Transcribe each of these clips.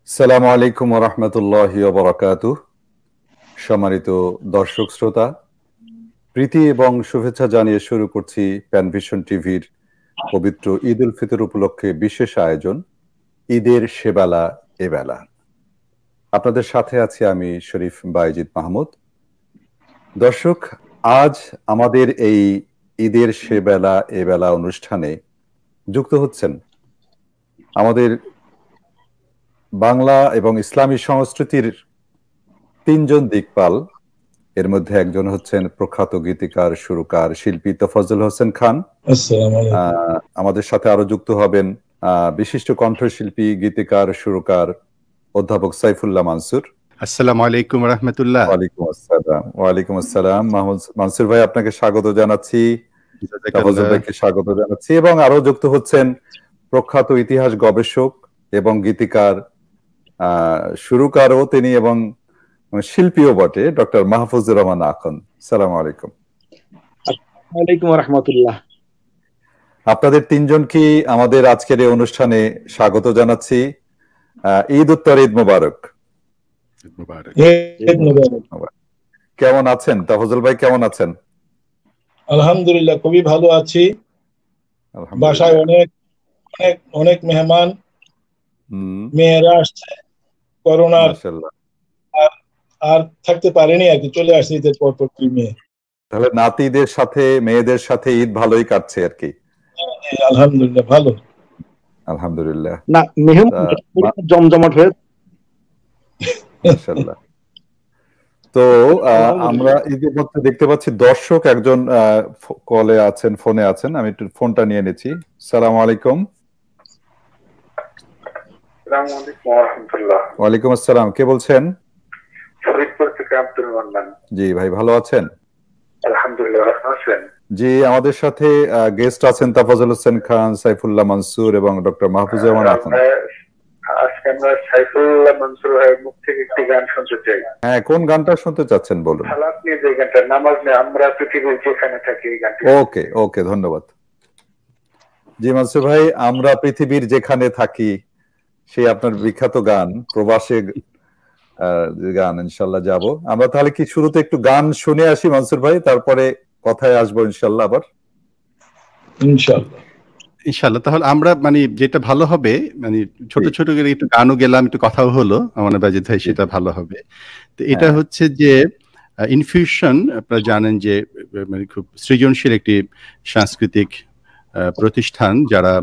আসসালামু আলাইকুম ওয়া রাহমাতুল্লাহি ওয়া বারাকাতুহু। সম্মানিত দর্শক শ্রোতা, প্রীতি এবং শুভেচ্ছা জানিয়ে শুরু করছি প্যানভিশন টিভির পবিত্র ঈদ উল ফিতর উপলক্ষে বিশেষ আয়োজন ঈদের সেবেলা এবেলা। আপনাদের সাথে আছি আমি শরীফ বায়েজিদ মাহমুদ। দর্শক, আজ আমাদের এই ঈদের সেবেলা এবেলা অনুষ্ঠানে যুক্ত হচ্ছেন আমাদের বাংলা এবং ইসলামী সংস্কৃতির তিনজন দিকপাল। এর মধ্যে একজন হচ্ছেন প্রখ্যাত গীতিকার, সুরকার, শিল্পী তোফাজ্জল হোসেন খান। আমাদের সাথে আরো যুক্ত হবেন বিশিষ্ট কণ্ঠশিল্পী, গীতিকার, সুরকার অধ্যাপক সাইফুল্লাহ মানসুর। আসসালামু আলাইকুম ওয়া রাহমাতুল্লাহ। ওয়ালাইকুম আসসালাম। মাহমুদ মানসুর ভাই, আপনাকে স্বাগত জানাচ্ছি। তোফাজ্জল ভাইকে স্বাগত জানাচ্ছি। এবং আরো যুক্ত হচ্ছেন প্রখ্যাত ইতিহাস গবেষক এবং গীতিকার, সুরকারও তিনি এবং শিল্পীও বটে, ডক্টর মাহফুজুর রহমান আখন। আসসালামু আলাইকুম। ওয়ালাইকুম রাহমাতুল্লাহ। আপনাদের তিনজনকে আমাদের আজকের এই অনুষ্ঠানে স্বাগত জানাচ্ছি। ঈদ উত্তর ঈদ মোবারক। কেমন আছেন তাফাজ্জল ভাই, কেমন আছেন? আলহামদুলিল্লাহ, খুবই ভালো আছি। বাসায় অনেক অনেক অনেক মেহমান, মেয়েরা আসছে করোনার, আর থাকতে পারেনি আর কি, চলে আসছে ঈদের পর পর মেয়ে। তাহলে নাতিদের সাথে মেয়েদের সাথে ঈদ ভালোই কাটছে আর কি? আলহামদুলিল্লাহ ভালো। আলহামদুলিল্লাহ। না, মেহমান জমজমাট হয়ে মাশাআল্লাহ। তো আমরা ইতিমধ্যে দেখতে পাচ্ছি দর্শক একজন কলে আছেন, ফোনে আছেন। আমি একটু ফোনটা নিয়ে নিচ্ছি। আসসালামু আলাইকুম। ওয়ালাইকুম আসসালাম। কে বলছেন? ফরিদপুর থেকে আব্দুল মান্নান। জি ভাই, ভালো আছেন? আলহামদুলিল্লাহ, ভালো আছেন? জি, আমাদের সাথে গেস্ট আছেন তোফাজ্জল হোসেন খান, সাইফুল্লাহ মানসুর এবং ডক্টর মাহফুজুর রহমান আখন। আজকে আমরা সাইফুল্লাহ মানসুর ভাইয়ের মুখ থেকে একটি গান শুনতে চাই। হ্যাঁ, কোন গানটা শুনতে চাচ্ছেন বলুন। সালাত নিয়ে যে গানটা, নামাজ নিয়ে, আমরা পৃথিবীর যেখানে থাকি, এই গানটি। ওকে ওকে, ধন্যবাদ। জি মানসুর ভাই, আমরা পৃথিবীর যেখানে থাকি, সেই আপনার বিখ্যাত গান প্রবাসে গান, ইনশাল্লাহ যাব আমরা। তাহলে কি শুরুতে একটু গান শুনে আসি মানসুর ভাই, তারপরে কথায় আসবো ইনশাল্লাহ আবার। ইনশাআল্লাহ। তাহলে আমরা মানে যেটা ভালো হবে, মানে ছোট ছোট করে একটু গানও গেলাম, একটু কথাও হলো আমার বাজিদ ভাই, সেটা ভালো হবে। তো এটা হচ্ছে যে ইনফিউশন, আপনারা জানেন যে মানে খুব সৃজনশীল একটি সাংস্কৃতিক প্রতিষ্ঠান, যারা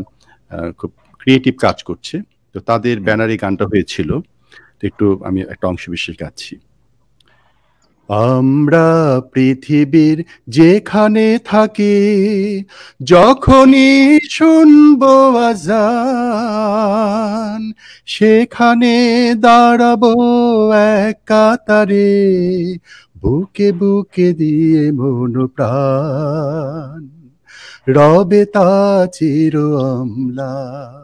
খুব ক্রিয়েটিভ কাজ করছে। তো তাদের ব্যানারে গানটা হয়েছিল। একটু আমি একটা অংশ বিশেষ গাচ্ছি। আমরা পৃথিবীর যেখানে থাকি, যখনই শুনবো আযান, সেখানে দাঁড়াবো এক কাতারে, বুকে বুকে দিয়ে মন প্রাণ, রবে তা চির অম্লান।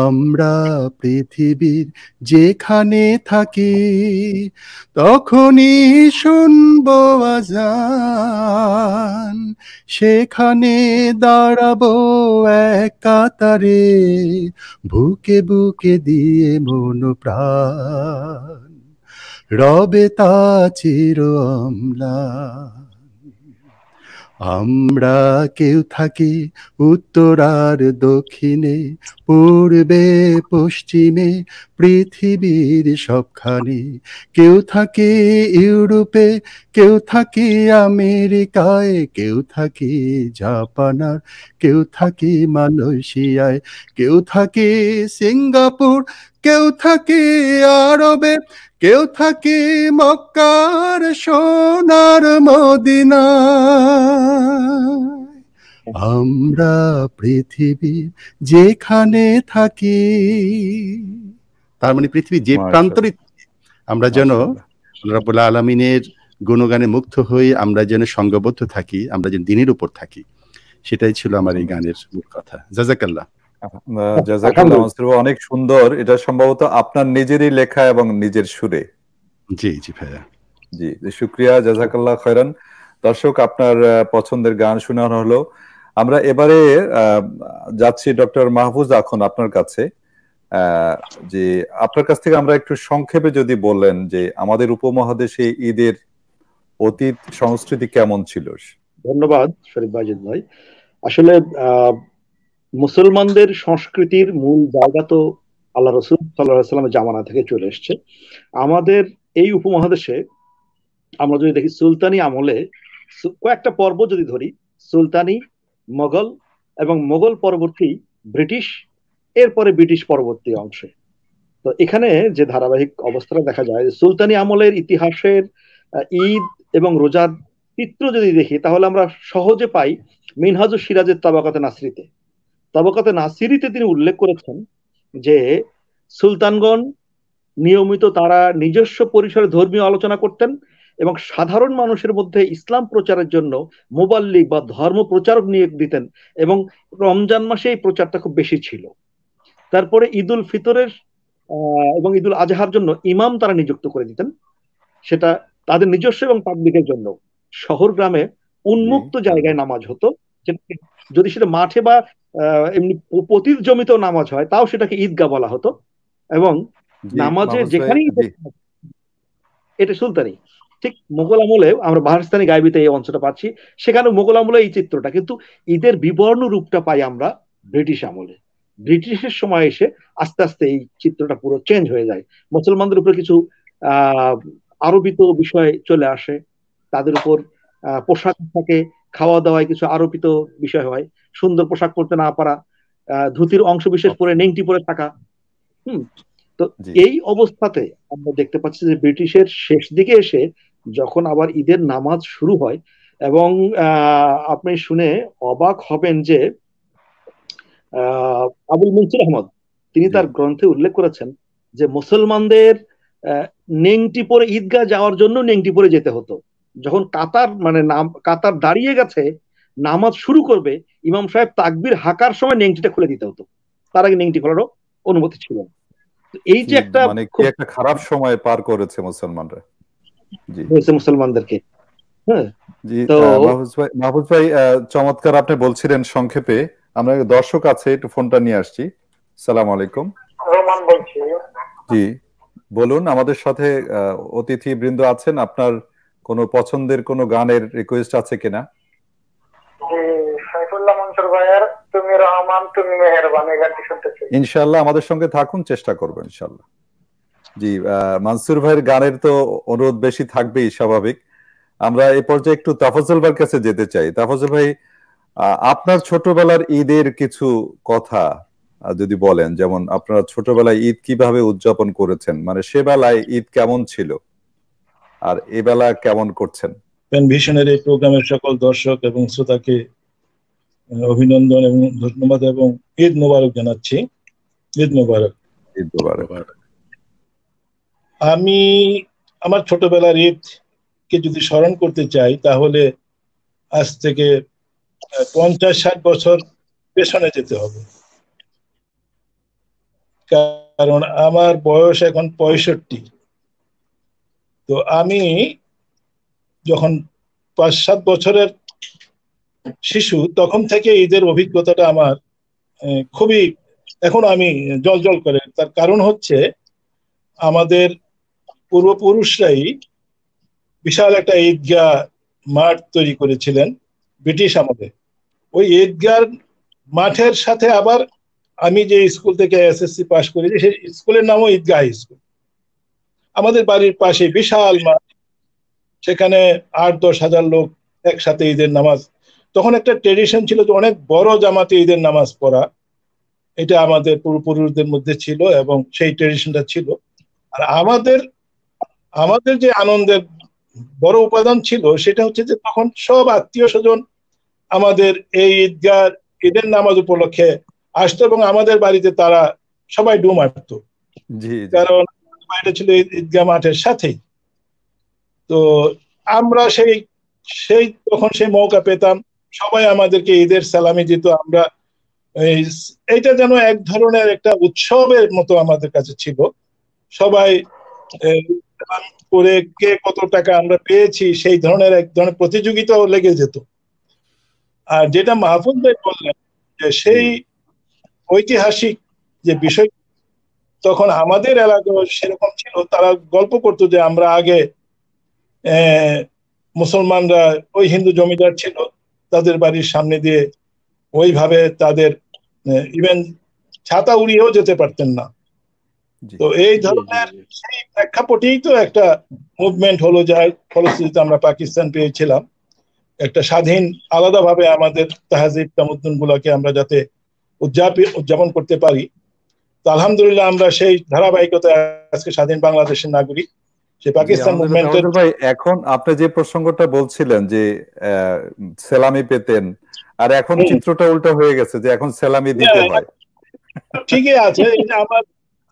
আমরা পৃথিবীর যেখানে থাকি, তখনই শুনবো আযান, সেখানে দাঁড়াবো এক কাতারে, বুকে বুকে দিয়ে মন প্রাণ, রবে তা চির অম্লান। আমরা কেউ থাকি উত্তর আর দক্ষিণে, পূর্বে পশ্চিমে, পৃথিবীর সবখানে। কেউ থাকে ইউরোপে, কেউ থাকে আমেরিকায়, কেউ থাকে জাপান, আর কেউ থাকে মালয়েশিয়ায়, কেউ থাকে সিঙ্গাপুর, কেউ থাকে আরবে, কেউ থাকে মক্কার সোনার মদিনা। আমরা পৃথিবীর যেখানে থাকি, তার মানে পৃথিবীর যে প্রান্তরে আমরা যেন রব্বুল আলামিনের গুণগানে মুগ্ধ হয়ে আমরা যেন সঙ্গবদ্ধ থাকি, আমরা যেন দিনের উপর থাকি, সেটাই ছিল আমার এই গানের মূল কথা। জাযাকাল্লাহ। জাযাকাল্লাহ মানসুর ভাই, অনেক সুন্দর। এটা সম্ভবত আপনার নিজেরই লেখা এবং নিজের সুরে। জি জি ভাইয়া, জি, শুকরিয়া, জাযাকাল্লাহ খায়রান। দর্শক, আপনার পছন্দের গান শোনানো হলো। আমরা এবারে যাচ্ছি ডক্টর মাহফুজ আখন আপনার কাছে। যে আপনার কাছ থেকে আমরা একটু সংক্ষেপে যদি বললেন যে আমাদের উপমহাদেশে ঈদের অতীত সংস্কৃতি কেমন ছিল। ধন্যবাদ শরীফ বাজিদ ভাই। আসলে মুসলমানদের সংস্কৃতির মূল জায়গা তো আল্লাহ রসুল সাল্লাল্লাহু আলাইহি ওয়াসাল্লামের জামানা থেকে চলে এসছে। আমাদের এই উপমহাদেশে আমরা যদি দেখি সুলতানি আমলে কয়েকটা পর্ব যদি ধরি, সুলতানি, মোগল এবং মোগল পরবর্তী ব্রিটিশ, এরপরে ব্রিটিশ পরবর্তী অংশে। তো এখানে যে ধারাবাহিক অবস্থাটা দেখা যায়, সুলতানি আমলের ইতিহাসের ঈদ এবং রোজার চিত্র যদি দেখি তাহলে আমরা সহজে পাই মিনহাজুস সিরাজের তাবাকাতে নাসরিতে। তাবাকাতে নাসরিতে তিনি উল্লেখ করেছেন যে সুলতানগণ নিয়মিত তারা নিজস্ব পরিসরে ধর্মীয় আলোচনা করতেন এবং সাধারণ মানুষের মধ্যে ইসলাম প্রচারের জন্য মুবাল্লিগ বা ধর্ম প্রচারক নিয়োগ দিতেন, এবং রমজান মাসে এই প্রচারটা খুব বেশি ছিল। তারপরে ঈদুল ফিতরের এবং ঈদুল আজহার জন্য ইমাম তারা নিযুক্ত করে দিতেন, সেটা তাদের নিজস্ব এবং পাবলিকের জন্য। শহর গ্রামে উন্মুক্ত জায়গায় নামাজ হতো, যদি সেটা মাঠে বা এমনি পতিত জমিতেও নামাজ হয় তাও সেটাকে ঈদগাহ বলা হতো। এবং নামাজে যেখানেই, এটা সুলতানি। ঠিক মোগল আমলে আমরা বাহারস্তানি গায়বিতে এই অংশটা পাচ্ছি, সেখানে মোগল আমলে এই চিত্রটা, কিন্তু ঈদের বিবর্ণ রূপটা পাই আমরা ব্রিটিশ আমলে। ব্রিটিশের সময় এসে আস্তে আস্তে এই চিত্রটা পুরো চেঞ্জ হয়ে যায়। মুসলমানদের উপরে কিছু আরোপিত বিষয় চলে আসে, তাদের উপর পোশাক থাকে, খাওয়া দাওয়ায় কিছু আরোপিত বিষয় হয়, সুন্দর পোশাক পরতে না পারা, ধুতির অংশ বিশেষ পরে নেংটি পরে থাকা। তো এই অবস্থাতে আমরা দেখতে পাচ্ছি যে ব্রিটিশের শেষ দিকে এসে যখন আবার ঈদের নামাজ শুরু হয়, এবং আপনি শুনে অবাক হবেন যে আবুল মনসুর আহমদ তিনি তার গ্রন্থে উল্লেখ করেছেন যে মুসলমানদের নেংটি পরে ঈদগাহ যাওয়ার জন্য নেংটি পরে যেতে হতো। যখন কাতার কাতার দাঁড়িয়ে গেছে, নামাজ শুরু করবে, ইমাম সাহেব তাকবীর হাঁকার সময় নেংটিটা খুলে দিতে হতো, তার আগে নেংটি খোলারও অনুমতি ছিল না। এই যে একটা একটা খারাপ সময় পার করেছে মুসলমানরা, মুসলমানদেরকে। হ্যাঁ, মাহফুজ ভাই চমৎকার আপনি বলছিলেন সংক্ষেপে। আমরা দর্শক আছে, একটু ফোনটা নিয়ে আসছি। সালাম আলাইকুম। রোমান বলছি। জি বলুন, আমাদের সাথে অতিথি বৃন্দ আছেন, আপনার কোন পছন্দের কোন গানের রিকোয়েস্ট আছে কিনা? সাইফুল্লাহ মনসুর ভাইয়ের তুমি রহমান তুমি মেহেরবান এই গানটি শুনতে চাই। ইনশাআল্লাহ আমাদের সঙ্গে থাকুন, চেষ্টা করব ইনশাআল্লাহ। জি মনসুর ভাইয়ের গানের তো অনুরোধ বেশি থাকবেই, স্বাভাবিক। আমরা এই পর্যায়ে একটু তাফাজ্জল ভাইয়ের কাছে যেতে চাই। তাফাজ্জল ভাই, আপনার ছোটবেলার ঈদের কিছু কথা যদি বলেন, যেমন আপনারা ছোটবেলায় ঈদ কিভাবে উদযাপন করেছেন, মানে সে বেলায় ঈদ কেমন ছিল আর এ বেলা কেমন করছেন। পেন ভিশনের এই প্রোগ্রামের সকল দর্শক এবং শ্রোতাকে অভিনন্দন এবং ধন্যবাদ এবং ঈদ মোবারক জানাচ্ছি। ঈদ মোবারক। ঈদ মোবারক। আমি আমার ছোটবেলার ঈদকে যদি স্মরণ করতে চাই তাহলে আজ থেকে 50-60 বছর পেছনে যেতে হবে, কারণ আমার বয়স এখন 65। তো আমি যখন 5-7 বছরের শিশু, তখন থেকে ঈদের অভিজ্ঞতাটা আমার খুবই, এখন আমি জ্বলজ্বল করে। তার কারণ হচ্ছে আমাদের পূর্বপুরুষরাই বিশাল একটা ঈদগাহ মাঠ তৈরি করেছিলেন ব্রিটিশ আমলে। ওই ঈদগাহ মাঠের সাথে আবার আমি যে স্কুল থেকে এসএসসি পাশ করেছি সেই স্কুলের নামও ঈদগাহ স্কুল। আমাদের বাড়ির পাশে বিশাল মাঠ, সেখানে 8-10 হাজার লোক একসাথে ঈদের নামাজ। তখন একটা ট্রেডিশন ছিল যে অনেক বড় জামাতে ঈদের নামাজ পড়া, এটা আমাদের পূর্বপুরুষদের মধ্যে ছিল এবং সেই ট্রেডিশনটা ছিল। আর আমাদের যে আনন্দের বড় উপাদান ছিল সেটা হচ্ছে যে তখন সব আত্মীয় স্বজন আমাদের এই ঈদের নামাজ উপলক্ষে আসতো এবং আমাদের বাড়িতে তারা সবাই ডুব মারত, কারণ এটা ছিল ঈদগাহ মাঠের সাথেই। তো আমরা সেই তখন সেই মৌকা পেতাম, সবাই আমাদেরকে ঈদের সালামি দিত। আমরা এইটা যেন এক ধরনের একটা উৎসবের মতো আমাদের কাছে ছিল। সবাই করে কে কত টাকা আমরা পেয়েছি সেই ধরনের এক ধরনের প্রতিযোগিতাও লেগে যেত। আর যেটা মাহফুজ ভাই বললেন যে সেই ঐতিহাসিক যে বিষয়, তখন আমাদের এলাকায় সেরকম ছিল, তারা গল্প করতো যে আমরা আগে মুসলমানরা ওই হিন্দু জমিদার ছিল তাদের বাড়ির সামনে দিয়ে ওইভাবে তাদের ইভেন ছাতা উড়িয়েও যেতে পারতেন না। তো এই ধরনের সেই প্রেক্ষাপটেই তো একটা মুভমেন্ট হলো, যার ফলশ্রুতিতে আমরা পাকিস্তান পেয়েছিলাম। একটা স্বাধীন আলাদাভাবে আমাদের তাহজিব তামাদ্দুন গুলাকে আমরা যাতে উদযাপন করতে পারি। তো আলহামদুলিল্লাহ আমরা সেই ধারাবাহিকতায় আজকে স্বাধীন বাংলাদেশের নাগরিক। সেই পাকিস্তান মুভমেন্টের ভাই, এখন আপনি যে প্রসঙ্গটা বলছিলেন যে সেলামি পেতেন, আর এখন চিত্রটা উল্টো হয়ে গেছে যে এখন সেলামি দিতে হয়। ঠিকই আছে,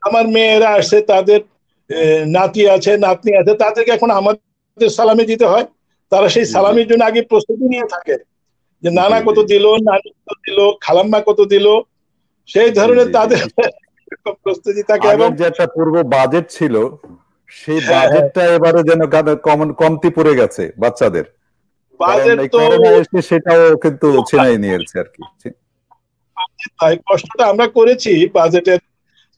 আমার মেয়েরা আসছে, তাদের নাতি আছে নাতনি আছে, তাদেরকে এখন আমাদের সালামি দিতে হয়। তারা সেই সালামির জন্য আগে প্রস্তুতি নিয়ে থাকে যে নানা কত দিল, নানি কত দিল, খালাম্মা কত দিল, সেই ধরনের তাদের প্রস্তুতি থাকে। এবং যে একটা পূর্ব বাজেট ছিল, সেই বাজেটটা এবারে যেন কমতি পড়ে গেছে বাচ্চাদের। বাজেট তো সেটাও কিন্তু ছিনাই নিয়েছে আর কি। কষ্টটা আমরা করেছি বাজেটের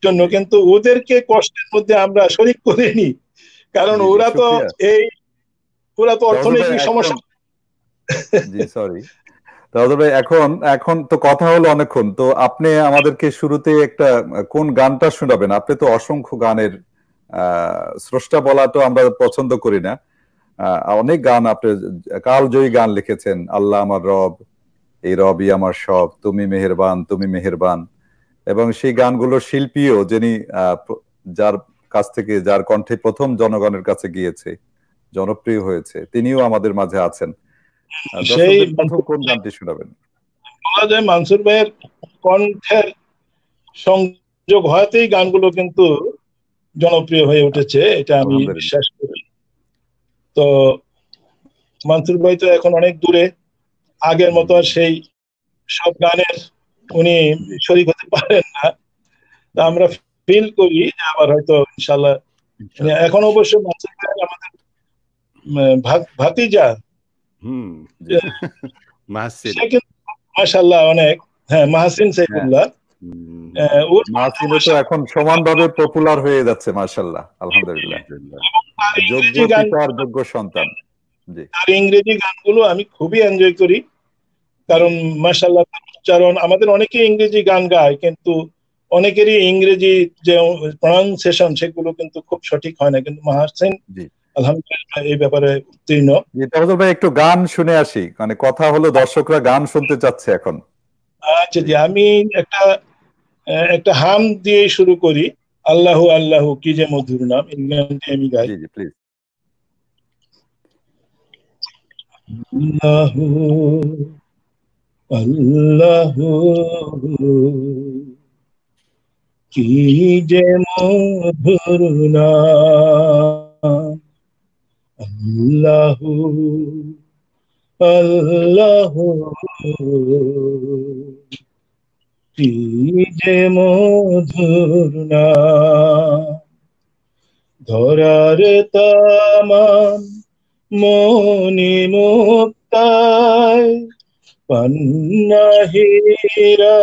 জন্য, কিন্তু ওদেরকে কষ্টের মধ্যে আমরা শরিক করিনি, কারণ ওরা তো অর্থনৈতিক সমস্যা। জি সরি ভাই, এখন তো কথা হলো অনেকক্ষণ, তো আপনি আমাদেরকে শুরুতে একটা কোন গানটা শোনাবেন? আপনি তো অসংখ্য গানের স্রষ্টা বলা তো আমরা পছন্দ করি না, অনেক গান আপনি কালজয়ী গান লিখেছেন। আল্লাহ আমার রব, এই রবই আমার সব, তুমি মেহেরবান, তুমি মেহেরবান। এবং সেই গানগুলোর শিল্পীও যিনি যার কাছ থেকে, যার কণ্ঠে প্রথম জনগণের কাছে গিয়েছে, জনপ্রিয় হয়েছে, তিনিও আমাদের মাঝে আছেন। সেই কোন গানটি শোনাবেন? বলা যায় মানসুর ভাইয়ের কণ্ঠের সংযোগ হওয়াতেই গানগুলো কিন্তু জনপ্রিয় হয়ে উঠেছে, এটা আমি বিশ্বাস করি। তো মানসুর ভাই তো এখন অনেক দূরে, আগের মতো আর সেই সব গানের উনি শরীক হতে পারেন না। আমরা ফিল করি যে আবার হয়তো ইনশাল্লাহ, এখন অবশ্য মানসুর ভাই আমাদের ভাতিজা, মাশাআল্লাহ অনেক, হ্যাঁ, মাহসিন সাইফুল্লাহ, এখন সমানভাবে পপুলার হয়ে যাচ্ছে মাশাআল্লাহ, আলহামদুলিল্লাহ, যোগ্য পিতার যোগ্য সন্তান। আর ইংরেজি গানগুলো আমি খুবই এনজয় করি, কারণ মাশাআল্লাহ উচ্চারণ, আমাদের অনেকে ইংরেজি গান গায় কিন্তু অনেকেরই ইংরেজি যে প্রনাউন্সিয়েশন সেগুলো কিন্তু খুব সঠিক হয় না, কিন্তু মাহসিন আলহামদুলিল্লাহ এই ব্যাপারে উত্তীর্ণ। ভাই একটু গান শুনে আসি, মানে কথা হলো দর্শকরা গান শুনতে চাচ্ছে এখন। আচ্ছা জি, আমি একটা হাম দিয়ে শুরু করি। আল্লাহু আল্লাহু কি যে মধুর নাম, এই গানটি আমি গাই। জি প্লিজ। আল্লাহু আল্লাহু কি যে মধুর নাম, আল্লাহু আল্লাহু কি যে মধুর নাম, ধরার তামাম মনি মুক্তায় পান্না হীরা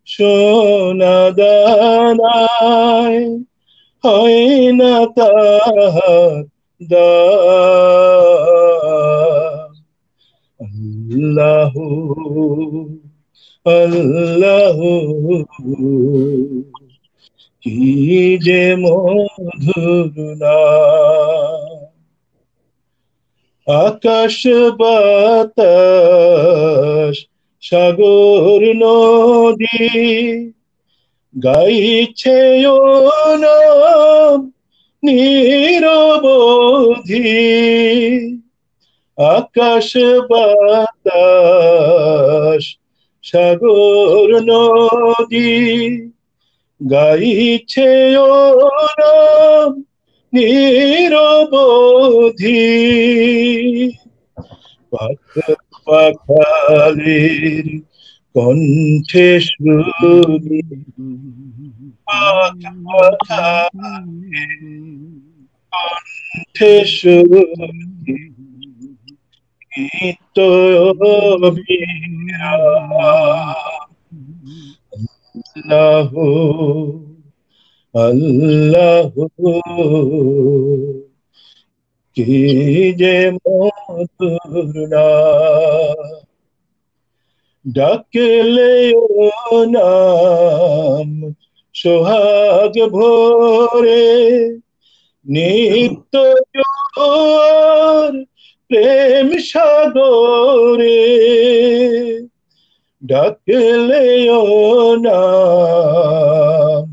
সোনা দানায় হয় না তাহার দাম, আল্লাহু আল্লাহু কি যে মধুর নাম, আকাশ বাতাস সাগর নদী গাইছে ও নাম নিরবধি, আকাশ বাতাস সাগর নদী গাইছে ও নাম নিরবধি, পাখালির কণ্ঠে শুনি, কণ্ঠে শুনি গীত আল্লাহু আল্লাহু কি যে মধুর নাম, ডাকলে ও নাম সোহাগ ভোরে, নিত্য জোর প্রেম সাগরে, ডাকলে ও নাম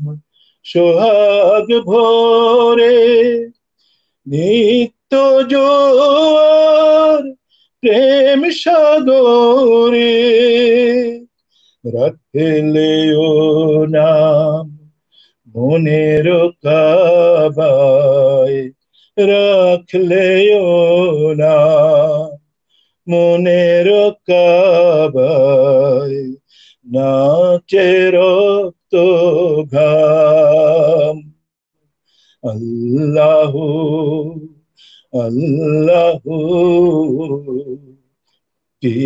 সোহাগ ভোরে, নিত্য জোর প্রেম সাগরে, রাখলে ও নাম মনের কাবায়, রাখলে ও নাম মনের কাবায়, নাচে রক্ত ঘাম। আল্লাহু আল্লাহু কি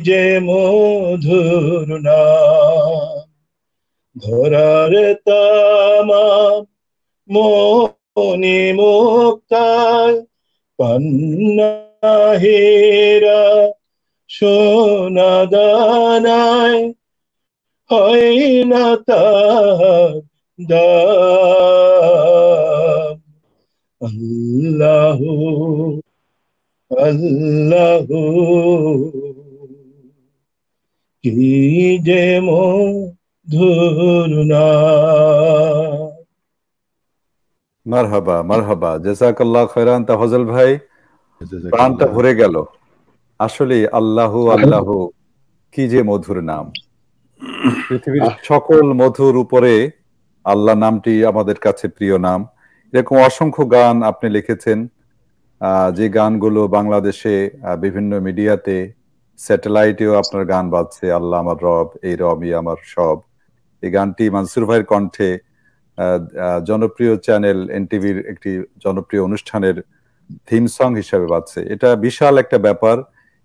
যে মধুর নাম, ধরার তামাম মনি মুক্তায়, পান্না হীরা সোনা দানায়, হয় না তার দাম। আল্লাহু আল্লাহু কি যে মধুর নাম। মারহাবা মারহাবা, জাযাকাল্লাহ খায়রান তাফাজ্জল ভাই, প্রাণটা ভরে গেল। আসলে আল্লাহু আল্লাহু কি যে মধুর নাম। পৃথিবীর সকল মধুর উপরে আল্লাহ নামটি আমাদের কাছে প্রিয় নাম। এরকম অসংখ্য গান আপনি লিখেছেন, যে গানগুলো বাংলাদেশে বিভিন্ন মিডিয়াতে, স্যাটেলাইটেও আপনার গান বাজছে। আল্লাহ আমার রব, এই রবই আমার সব, এই গানটি মানসুর ভাইয়ের কণ্ঠে জনপ্রিয় চ্যানেল এনটিভির একটি জনপ্রিয় অনুষ্ঠানের থিম সং হিসাবে বাজছে। এটা বিশাল একটা ব্যাপার,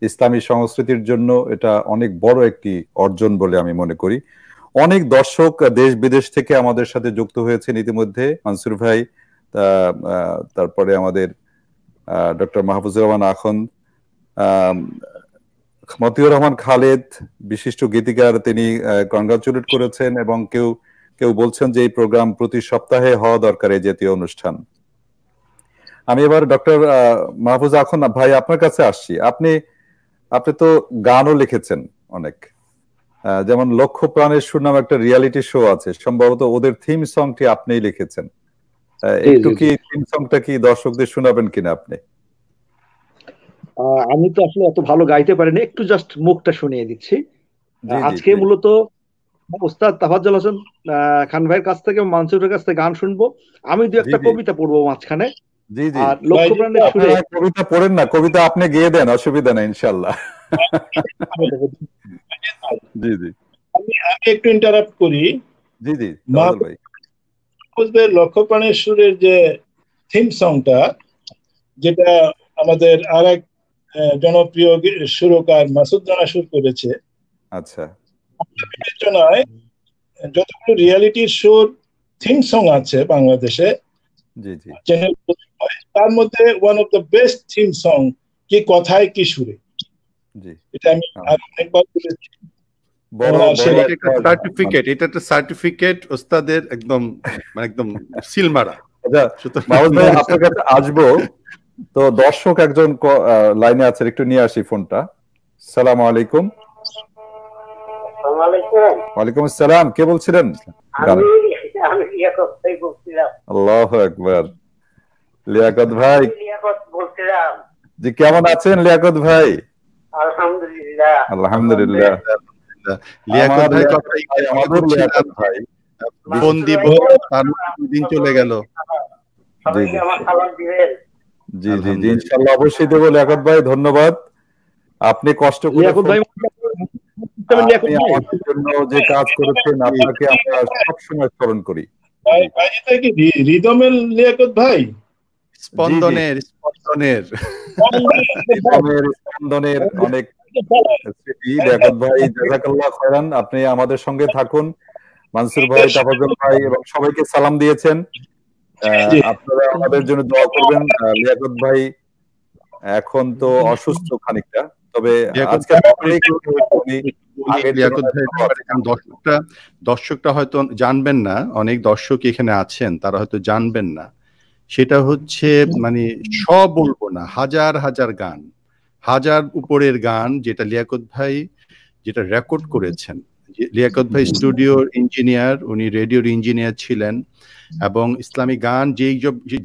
ইসলামী সংস্কৃতির জন্য এটা অনেক বড় একটি অর্জন বলে আমি মনে করি। অনেক দর্শক দেশ বিদেশ থেকে আমাদের সাথে যুক্ত হয়েছেন ইতিমধ্যে। মানসুর ভাই, তারপরে আমাদের ডক্টর মাহফুজুর রহমান আখন্দ, মতিউর রহমান খালেদ, বিশিষ্ট গীতিকার, তিনি কংগ্রাচুলেট করেছেন, এবং কেউ কেউ বলছেন যে এই প্রোগ্রাম প্রতি সপ্তাহে হওয়া দরকার, এই জাতীয় অনুষ্ঠান। আমি এবার ডক্টর মাহফুজ আখন্দ ভাই আপনার কাছে আসছি। আপনি তো গানও লিখেছেন অনেক, যেমন লক্ষ্য প্রাণের সুর নামে একটা রিয়ালিটি শো আছে, সম্ভবত ওদের থিম সংটি আপনিই লিখেছেন। একটু কি থিম সংটা কি দর্শকদের শোনাবেন কিনা আপনি? আমি তো আসলে এত ভালো গাইতে পারিনি, একটু জাস্ট মুখটা শুনিয়ে দিচ্ছি। আজকে মূলত ওস্তাদ তাফাজ্জল হোসেন খান ভাইয়ের কাছ থেকে, মানসুরের কাছ থেকে গান শুনবো। আমি দু একটা কবিতা পড়বো মাঝখানে। আর লক্ষ্য প্রাণের সুরে কবিতা পড়েন না, কবিতা আপনি গেয়ে দেন, অসুবিধা নেই ইনশাআল্লাহ। জি জি, আমি একটু ইন্টারাপ্ট করি। জি জি ভাই, লক্ষ্য প্রাণের সুরের যে থিম সংটা, যেটা আমাদের আরেক জনপ্রিয় সুরকার মাসুদ রানা সুর করেছে। আচ্ছা, বিবেচনায় যতগুলো রিয়ালিটি শোর থিম সং আছে বাংলাদেশে, জি জি চ্যানেল, তার মধ্যে one of the best theme song, কি কথায় কি সুরে। জি, এটা আমি অনেকবার বলেছি। এটা একটা সার্টিফিকেট ওস্তাদের, একদম একদম সিলমারা। আপনার কাছে আসবো তো, দর্শক একজন লাইনে আছে, একটু নিয়ে আসি ফোনটা। আসসালামু আলাইকুম। ওয়ালাইকুম আসসালাম, কে বলছিলেন? আল্লাহু আকবার, লিয়াকত ভাই বলছিলাম। জি, কেমন আছেন লিয়াকত ভাই? আলহামদুলিল্লাহ আলহামদুলিল্লাহ। লিয়াকত ভাই আমাদের লিয়াকত ভাই ফোন দিব, তার দিন চলে গেল। জি জি জি, ইনশাআল্লাহ অবশ্যই দেব লিয়াকত ভাই, ধন্যবাদ। আপনি কষ্ট করে আমাদের জন্য যে কাজ করেছেন, আপনাকে আমরা সবসময় স্মরণ করি। রিদমের লিয়াকত ভাই, স্পন্দনের অনেক স্মৃতি। লিয়াকত ভাই, জাযাকাল্লাহ খায়রান, আপনি আমাদের সঙ্গে থাকুন। মানসুর ভাই, তাফাজ্জল ভাই এবং সবাইকে সালাম দিয়েছেন। আপনারা আমাদের জন্য দোয়া করবেন। লিয়াকত ভাই এখন তো অসুস্থ খানিকটা, তবে আজকে দর্শকটা হয়তো জানবেন না, অনেক দর্শক এখানে আছেন তারা হয়তো জানবেন না। সেটা হচ্ছে মানে সব বলবো না, হাজার হাজার গান, হাজার উপরের গান যেটা লিয়াকত ভাই যেটা রেকর্ড করেছেন। লিয়াকত ভাই স্টুডিওর ইঞ্জিনিয়ার, উনি রেডিওর ইঞ্জিনিয়ার ছিলেন, এবং ইসলামিক গান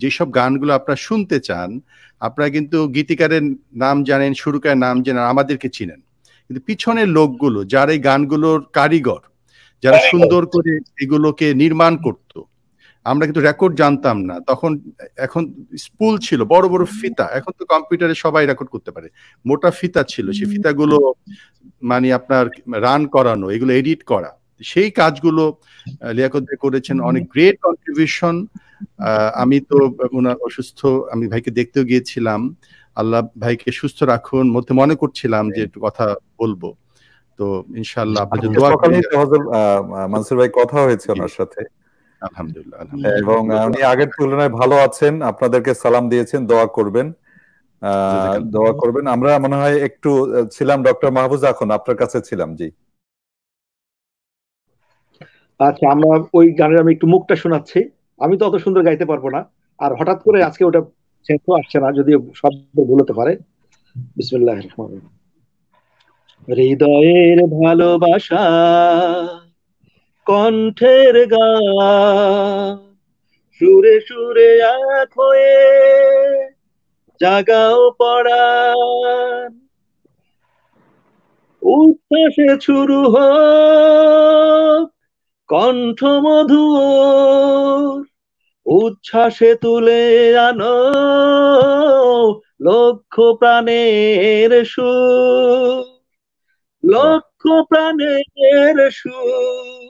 যেসব গানগুলো আপনারা শুনতে চান, আপনারা কিন্তু গীতিকারের নাম জানেন, সুরকারের নাম জানেন, আমাদেরকে চিনেন, কিন্তু পিছনের লোকগুলো যারা এই গানগুলোর কারিগর, যারা সুন্দর করে এগুলোকে নির্মাণ করত, আমরা কিন্তু রেকর্ড জানতাম না তখন। এখন স্পুল ছিল, বড় বড় ফিতা, এখন তো কম্পিউটারে সবাই রেকর্ড করতে পারে। মোটা ফিতা ছিল, সেই ফিতাগুলো মানে আপনার রান করানো, এগুলো এডিট করা, সেই কাজগুলো লিয়াকত ভাই করেছেন। অনেক গ্রেট কন্ট্রিবিউশন। আমি তো ওনার অসুস্থ, আমি ভাইকে দেখতেও গিয়েছিলাম। আল্লাহ ভাইকে সুস্থ রাখুন, মনে করছিলাম যে একটু কথা বলবো। তো ইনশাআল্লাহ আপনাদের দোয়া করি। মানসুর ভাই কথা হয়েছে ওনার সাথে, আলহামদুলিল্লাহ, এবং উনি আগের তুলনায় ভালো আছেন। আপনাদেরকে সালাম দিয়েছেন, দোয়া করবেন, দোয়া করবেন। আমরা মনে হয় একটু ছিলাম ডক্টর মাহফুজ, এখন আপনার কাছে ছিলাম। জি আচ্ছা, আমরা ওই গানের আমি একটু মুখটা শোনাচ্ছি। আমি তো অত সুন্দর গাইতে পারবো না, আর হঠাৎ করে আজকে ওটা সেন্সও আসছে না, যদিও শব্দ ভুলতে পারে। বিসমিল্লাহির রহমানির রহিম। হৃদয়ের ভালোবাসা, কণ্ঠের গান, সুরে সুরে এক হয়ে জাগাও পড়ান, উচ্ছ্বাসে শুরু হোক কণ্ঠ মধুর, উচ্ছ্বাসে তুলে আনো লক্ষ প্রাণের সুর, লক্ষ প্রাণের সুর।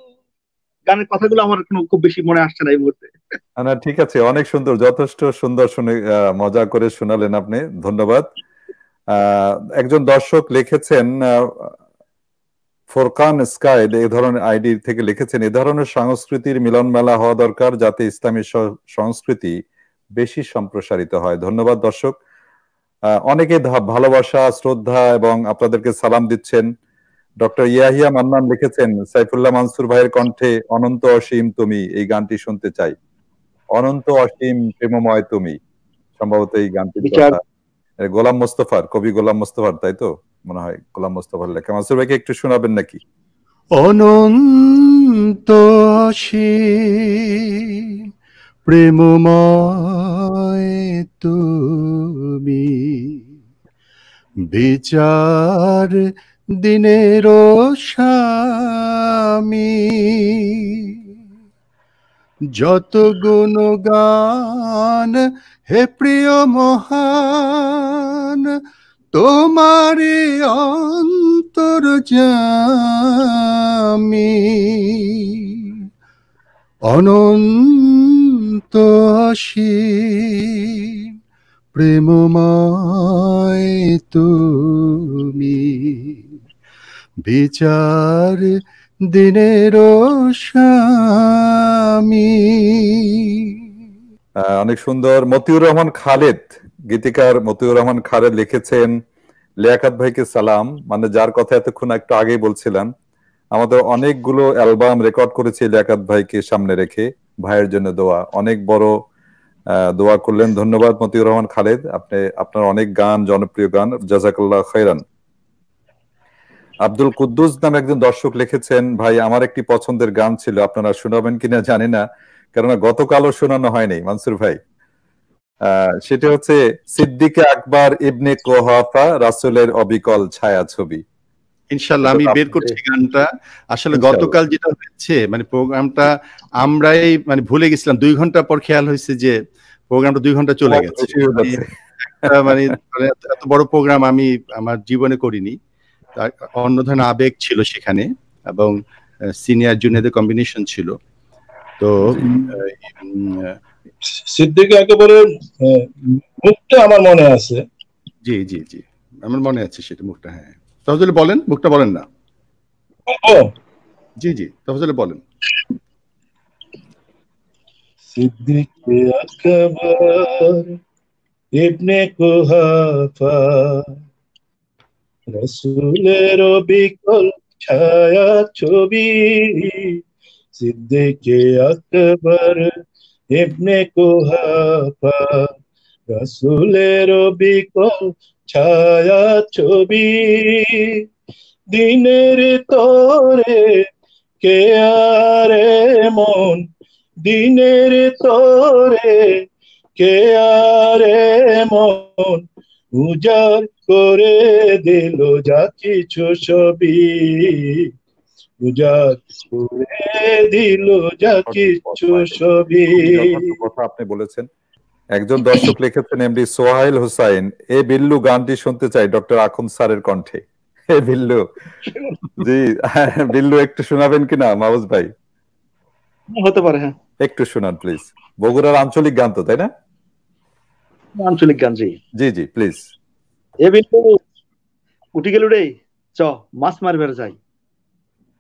গানের কথাগুলো আমার খুব বেশি মনে আসছে না এই মুহূর্তে। না, ঠিক আছে, অনেক সুন্দর, যথেষ্ট সুন্দর, শুনে মজা করে শোনালেন আপনি, ধন্যবাদ। একজন দর্শক লিখেছেন, ফোরকান স্কাই এই ধরনের আইডি থেকে লিখেছেন, এ ধরনের সংস্কৃতির মিলন মেলা হওয়া দরকার যাতে ইসলামী সংস্কৃতি বেশি সম্প্রসারিত হয়। ধন্যবাদ দর্শক। অনেকে ভালোবাসা, শ্রদ্ধা এবং আপনাদেরকে সালাম দিচ্ছেন। ডক্টর ইয়াহিয়া মান্নান লিখেছেন, সাইফুল্লাহ মানসুর ভাইয়ের কণ্ঠে অনন্ত অসীম তুমি, এই গানটি শুনতে চাই। অনন্ত অসীম প্রেমময় তুমি, সম্ভবত এই গানটির কথা গোলাম মোস্তফার, কবি গোলাম মোস্তফার, তাই তো মনে হয়, গোলাম মোস্তফার লেখা। মানসুর ভাইকে একটু শোনাবেন নাকি? অনন্ত অসীম প্রেমময় তুমি, বিচার দিনের স্বামী, যত গুণগান হে প্রিয় মহান, তোমারে অন্তর্যামী, অনন্ত অসীম প্রেমময় তুমি, বিচার দিনের স্বামী। অনেক সুন্দর। মতিউর রহমান খালেদ, গীতিকার মতিউর রহমান খালেদ লিখেছেন, লিয়াকত ভাইকে সালাম, মানে যার কথা এতক্ষণ একটু আগেই বলছিলাম। আমাদের অনেকগুলো অ্যালবাম রেকর্ড করেছি লিয়াকত ভাইকে সামনে রেখে, ভাইয়ের জন্য দোয়া, অনেক বড় দোয়া করলেন। ধন্যবাদ মতিউর রহমান খালেদ, আপনার অনেক গান, জনপ্রিয় গান, জাযাকাল্লাহ খাইরান। আব্দুল কুদ্দুস নামে একজন দর্শক লিখেছেন, ভাই আমার একটি পছন্দের গান ছিল, আপনারা শোনাবেন কিনা জানি না, কেননা গতকালও শোনানো হয়নি মানসুর ভাই। সেটা হচ্ছে সিদ্দিকে আকবর ইবনে কুহাফা, রাসূলের অবিকল ছায়া ছবি। ইনশাআল্লাহ আমি বের করছি গানটা। আসলে গতকাল যেটা হচ্ছে, মানে প্রোগ্রামটা আমরাই মানে ভুলে গেছিলাম, 2 ঘন্টা পর খেয়াল হয়েছে যে প্রোগ্রামটা 2 ঘন্টা চলে গেছে। মানে এত বড় প্রোগ্রাম আমি আমার জীবনে করিনি। অন্য ধরনের আবেগ ছিল সেখানে, এবং সিনিয়র জুনিয়রদের কম্বিনেশন ছিল। তো সিদ্দিক একেবারে মুখটা আমার মনে আছে। জি জি জি, আমার মনে আছে সেটা মুখটা। হ্যাঁ, তাহলে বলেন, মুখটা বলেন না। জি জি তাহলে বলেন। সিদ্দিক আকবর ইবনে কুহাফা রাসূলের বিকল ছায়া ছবি, সিদ্দিক আকবর ইবনে কুহাফা রাসূলের বিকল ছায়া ছবি, দিনের তোরে কে আরে মন, দিনের তোরে কে আরে মন, উজাড় করে দিল যা কিছু সবই, উজাড় করে দিল যা কিছু সবই। কথা আপনি বলেছেন। একজন দর্শক লিখেছেন এমডি সোহাইল হোসাইন, এ বিল্লু গানটি শুনতে চাই ডক্টর আখুন স্যারের কণ্ঠে। এ বিল্লু, জি বিল্লু একটু শোনাবেন কিনা মাহফুজ ভাই? হতে পারে, হ্যাঁ একটু শোনান প্লিজ। বগুড়ার আঞ্চলিক গান তো, তাই না? আঞ্চলিক গান, জি জি জি প্লিজ। এ বিল্লু উঠি গেল রে, চ মাছ মারবার যাই,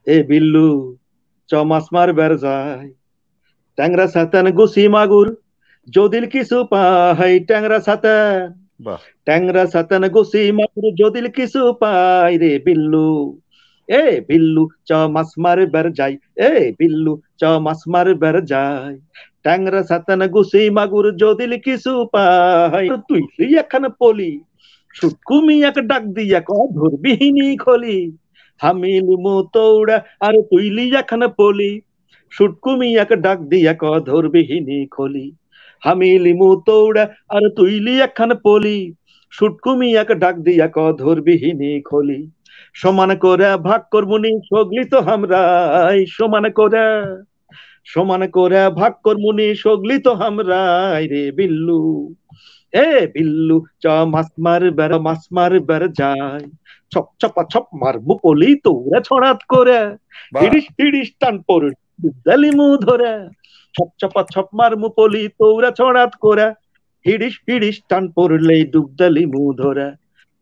এ বিল্লু চ মাছ মারবার যাই, ট্যাংরা সাতান গুছি মাগুর যদিল কিছু পাই, ট্যাংরা সাতান, ট্যাংরা সাতান গুছি মাগুর যদিল কিছু পাই রে বিল্লু, এ বিল্লু চ মাছ মারবার যাই, এ বিল্লু চ মাছ মারবার যাই, ট্যাংরা সাতান গুছি মাগুর যদিল কিছু পাই, তুই একখানা পলি সুটকুমি এক ডাক দিয়া ক ধরবিহীনি খলি, হামিল মুতৌড়া আর তুইলি একখানা পলি, সুটকুমি এক ডাক দিয়া ক ধরবিহীনি খলি, হামিলি মুতৌড়া আর তুইলি একখানা পলি, সুটকুমি এক ডাক দিয়া ক ধরবিহীনি খলি, সমান করে ভাগ করমুনি সগলি তো হামরাই, সমান করে ভাগ করমুনি সগলি তো হামরাই রে বিল্লু, এ বিল্লু চ মাছ মারবার যাই, ছপ ছপা ছপ মারবো পলি তোরা ছড়াত করে, হিড়িস হিড়িস টান পড় দুধদালি মু ধরে, ছপ ছপা ছপ মারবো পলি তোরা ছড়াত করে, হিড়িস হিড়িস টান পড়লে দুধদালি মু ধরে,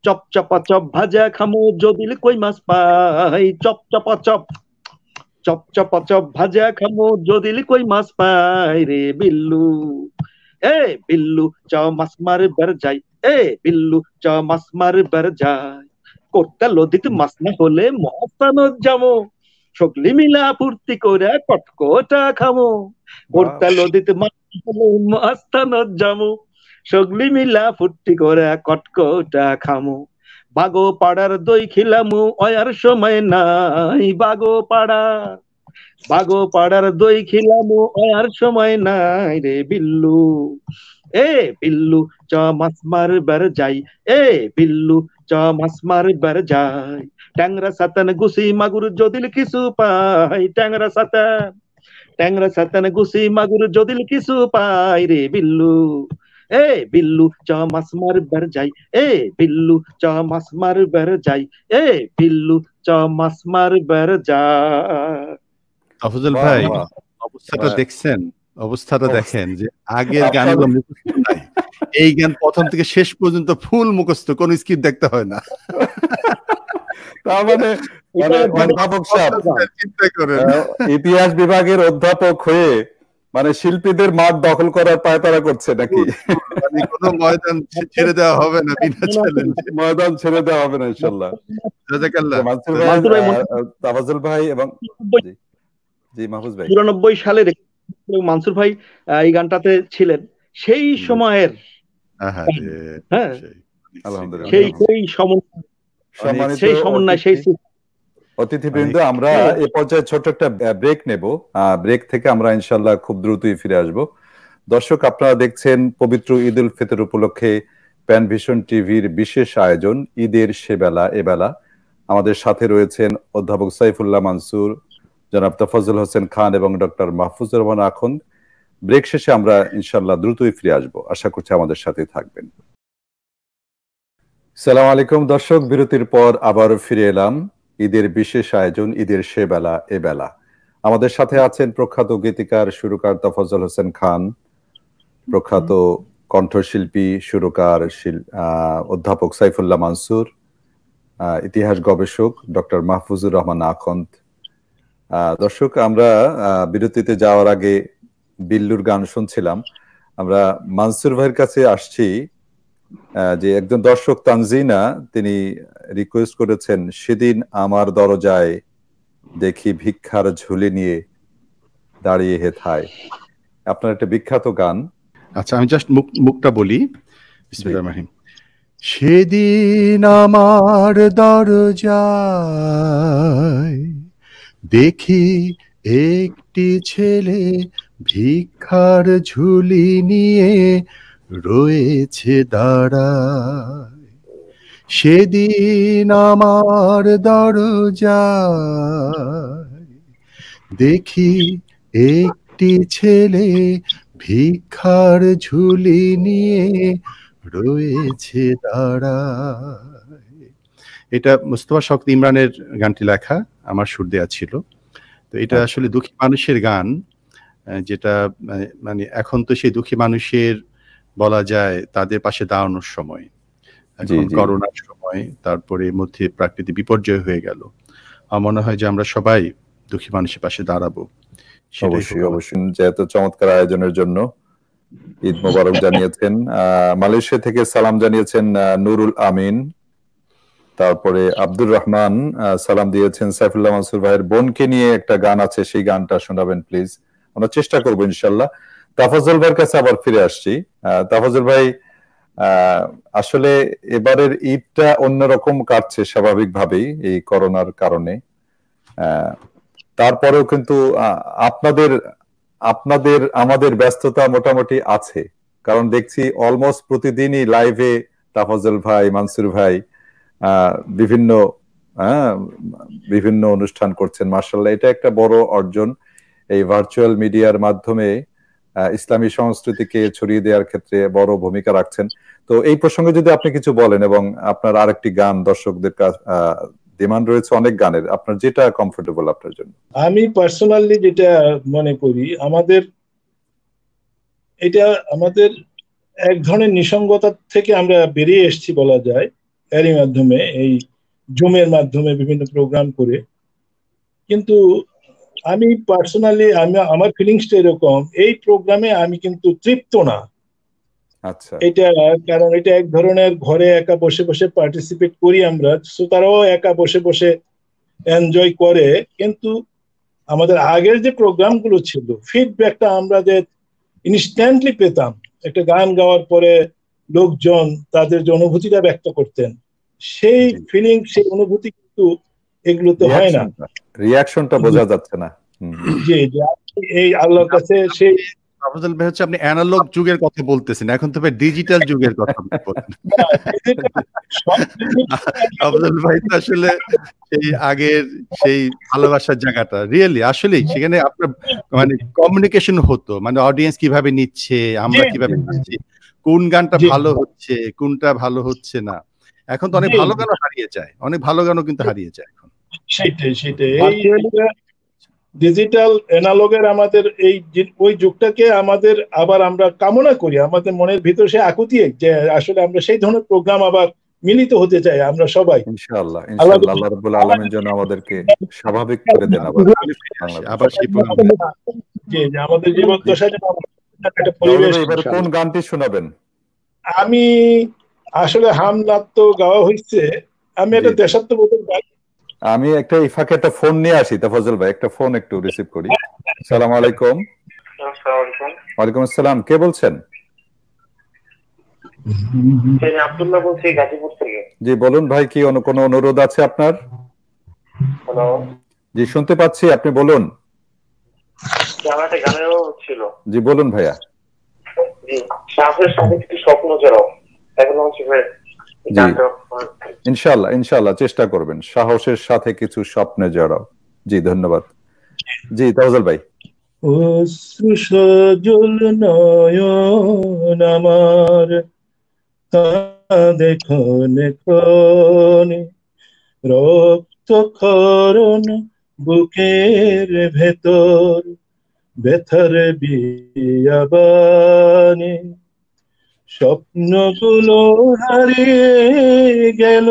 চপ চপা চপ ভাজা খামো যদিল কই মাছ পাই, চপ চপা চপ ভাজা খামো যদিল কই মাছ পাই রে বিল্লু, এ বিল্লু চ মাছ মারবার যাই, এ বিল্লু চ মাছ মারবার যাই, করতে লদিত মাছ না হলে মস্তানত যামো, সকলি মিলা ফুর্তি করে কটকটা খামো, করতে লদিত মাছ হলে মস্তানত যামো, সকলি মিলা ফুর্তি করে কটকটা খামো, বাগো পাড়ার দই খিলামু অয়ার সময় নাই, বাগো পাড়ার দই খিলামু আর সময় নাই রে বিল্লু, এ বিল্লু চ মাছ মারবার যাই, এ বিল্লু চ মাছ মারবার যাই, ট্যাংরা সাতান গুছি মাগুর যদিল কিছু পাই, ট্যাংরা সাতান গুছি মাগুর যদিল কিছু পাই রে বিল্লু, এ বিল্লু চ মাছ মারবার যাই, এ বিল্লু চ মাছ মারবার যাই, এ বিল্লু চ মাছ মারবার যাই। আফজল ভাই অবস্থাটা দেখছেন, অবস্থাটা দেখেন যে আগের গানগুলো মুখস্থ নাই, এই গান প্রথম থেকে শেষ পর্যন্ত ফুল মুখস্থ, কোন স্কিপ দেখতে হয় না। তার মানে চিন্তা করেন, ইতিহাস বিভাগের অধ্যাপক হয়ে মানে শিল্পীদের মাঠ দখল করার পায়তারা করছে নাকি? কোনো ময়দান ছেড়ে দেওয়া হবে না, বিনা চ্যালেঞ্জে ময়দান ছেড়ে দেওয়া হবে না ইনশাআল্লাহ। জাযাকাল্লাহ তাফাজ্জল ভাই এবং জি মাহফুজ ভাই 94 সালে মানসুর ভাই এই গানটাতে ছিলেন, সেই সময়ের, হ্যাঁ আলহামদুলিল্লাহ সেই সমন্বয় সেই অতিথিবৃন্দ, আমরা এ পর্যায়ে ছোট একটা ব্রেক নেব, ব্রেক থেকে আমরা ইনশাআল্লাহ খুব দ্রুতই ফিরে আসব। দর্শক, আপনারা দেখছেন পবিত্র ঈদ উল ফিতর উপলক্ষে প্যান ভিশন টিভির বিশেষ আয়োজন ঈদের সেবেলা এবেলা। আমাদের সাথে রয়েছেন অধ্যাপক সাইফুল্লাহ মানসুর, জনাব তাফাজ্জল হোসেন খান এবং ডক্টর মাহফুজুর রহমান আখুন। ব্রেক শেষে আমরা ইনশাআল্লাহ দ্রুতই ফিরে আসব, আশা করছি আমাদের সাথেই থাকবেন। আসসালামু আলাইকুম দর্শক, বিরতির পর আবারও ফিরে এলাম ঈদের বিশেষ আয়োজন ঈদের সেবেলা এবেলা। আমাদের সাথে আছেন প্রখ্যাত গীতিকার সুরকার তাফাজ্জল হোসেন খান, প্রখ্যাত কণ্ঠশিল্পী সুরকার অধ্যাপক সাইফুল্লাহ মানসুর, ইতিহাস গবেষক ডক্টর মাহফুজুর রহমান আখন্দ, দর্শক, আমরা বিরতিতে যাওয়ার আগে বিল্লুর গান শুনছিলাম। আমরা মানসুর ভাইয়ের কাছে আসছি, যে একজন দর্শক তানজিনা, তিনি রিকোয়েস্ট করেছেন, সেদিন আমার দরজায় দেখি ভিক্ষার ঝুলি নিয়ে দাঁড়িয়ে হেথায়। আপনার একটা বিখ্যাত গান। আচ্ছা, আমি জাস্ট মুখটা বলি। বিসমিল্লাহির রহমানির রহিম। সেদিন আমার দরজায় দেখি একটি ছেলে ভিক্ষার ঝুলি নিয়ে রয়েছে দাঁড়ায়। সেদিন আমার দরজায় দেখি একটি ছেলে ভিক্ষার ঝুলি নিয়ে রয়েছে দাঁড়ায়। এটা মুস্তফা শওকত ইমরানের গানটি লেখা, আমার সুর দেয়া ছিল। তো এটা আসলে দুঃখী মানুষের গান, যেটা মানে এখন তো সেই দুঃখী মানুষের বলা যায় তাদের পাশে দাঁড়ানোর সময়। এখন করোনার সময়, তারপরে মধ্যে প্রাকৃতিক বিপর্যয় হয়ে গেল। আমার মনে হয় যে আমরা সবাই দুঃখী মানুষের পাশে দাঁড়াবো। অবশ্যই অবশ্যই। যেহেতু চমৎকার আয়োজনের জন্য ঈদ মোবারক জানিয়েছেন। মালয়েশিয়া থেকে সালাম জানিয়েছেন নুরুল আমিন। তারপরে আব্দুর রহমান সালাম দিয়েছেন সাইফুল্লাহ মানসুর ভাইয়ের বোনকে নিয়ে একটা গান আছে, সেই গানটা শোনাবেন প্লিজ। আমরা চেষ্টা করবো ইনশাল্লাহ। তাফাজ্জল ভাইয়ের কাছে আবার ফিরে আসছি। তাফাজ্জল ভাই, আসলে এবারের ঈদটা অন্যরকম কাটছে স্বাভাবিকভাবেই এই করোনার কারণে। তারপরেও কিন্তু আপনাদের আমাদের ব্যস্ততা মোটামুটি আছে, কারণ দেখছি অলমোস্ট প্রতিদিনই লাইভে তাফাজ্জল ভাই, মানসুর ভাই বিভিন্ন অনুষ্ঠান করছেন। মাশাআল্লাহ, এটা একটা বড় অর্জন। এই ভার্চুয়াল মিডিয়ার মাধ্যমে ইসলামী সংস্কৃতিকে ছড়িয়ে দেওয়ার ক্ষেত্রে বড় ভূমিকা রাখছেন। তো এই প্রসঙ্গে যদি আপনি কিছু বলেন, এবং আপনার আরেকটি গান দর্শকদের ডিমান্ড রয়েছে অনেক গানের, আপনার যেটা কমফোর্টেবল আপনার জন্য। আমি পার্সোনালি যেটা মনে করি, আমাদের এক ধরনের নিসঙ্গতা থেকে আমরা বেরিয়ে এসেছি বলা যায় এরই মাধ্যমে, এই জুমের মাধ্যমে বিভিন্ন প্রোগ্রাম করে। কিন্তু আমি পার্সোনালি আমার ফিলিংসটা এরকম, এই প্রোগ্রামে আমি কিন্তু তৃপ্ত না। আচ্ছা, এটা কারণ এটা এক ধরনের ঘরে একা বসে বসে পার্টিসিপেট করি আমরা, শ্রোতারাও একা বসে বসে এনজয় করে। কিন্তু আমাদের আগের যে প্রোগ্রামগুলো ছিল, ফিডব্যাকটা আমরা যে ইনস্ট্যান্টলি পেতাম, একটা গান গাওয়ার পরে লোকজন তাদের যে অনুভূতিটা ব্যক্ত করতেন, সেই ফিলিং, সেই অনুভূতি কিন্তু এগুলোতে হয় না, রিঅ্যাকশনটা বোঝা যাচ্ছে না। জি, এই আল্লাহর কাছে সেই আফজল ভাই হচ্ছে আপনি অ্যানালগ যুগের কথা বলতেছেন, এখন তো ভাই ডিজিটাল যুগের কথা বলছেন। আফজল ভাই তো আসলে সেই আগের সেই ভালোবাসার জায়গাটা রিয়েলি আসলে সেখানে আপনার মানে কমিউনিকেশন হতো, মানে অডিয়েন্স কিভাবে নিচ্ছে, আমরা কিভাবে নিচ্ছি, কোন গানটা ভালো হচ্ছে, কোনটা ভালো হচ্ছে না। এখন তো অনেক ভালো গানও হারিয়ে যায়, অনেক ভালো গানও কিন্তু হারিয়ে যায় এখন। সেটাই ডিজিটাল অ্যানালগের আমাদের ওই যুগটাকে আমাদের আবার আমরা কামনা করি, আমাদের মনের ভিতর সে আকুতি যে আসলে আমরা সেই ধরনের প্রোগ্রাম আবার মিলিত হতে চাই আমরা সবাই। ইনশাআল্লাহ ইনশাআল্লাহ আল্লাহ রাব্বুল আলামিন যেন আমাদেরকে স্বাভাবিক করে দেন আবার সেই যে আমাদের জীবদ্দশা যেন একটা পরিবেশ। এবারে কোন গানটি শোনাবেন? আমি আসলে হামনাত তো গাওয়া হয়েছে, আমি একটা দেশাত্মবোধক গান। আমি একটা ইফাকে একটা ফোন নিয়ে আসি, তাফাজ্জল ভাই একটা ফোন একটু রিসিভ করি। আসসালামু আলাইকুম। ওয়ালাইকুম আসসালাম, কে বলছেন? আমি আব্দুল্লাহ বলছি গাজীপুর থেকে। জি বলুন ভাই, কি কোনো অনুরোধ আছে আপনার? হ্যালো, জি শুনতে পাচ্ছি, আপনি বলুন। আমার একটা গানেরও ছিল। জি বলুন ভাইয়া। জি, সাহসের সাথে কিছু স্বপ্ন জড়াও, এখন হচ্ছে ইনশাআল্লাহ ইনশাআল্লাহ চেষ্টা করবেন, সাহসের সাথে কিছু স্বপ্নে জড়াও। জি ধন্যবাদ। জি তাফাজ্জল ভাই। অশ্রু সজল নয়ন আমার কাঁদে ক্ষণে ক্ষণে, রক্ত ক্ষরণ বুকের ভেতর ব্যথার বিয়াবানে, স্বপ্নগুলো হারিয়ে গেল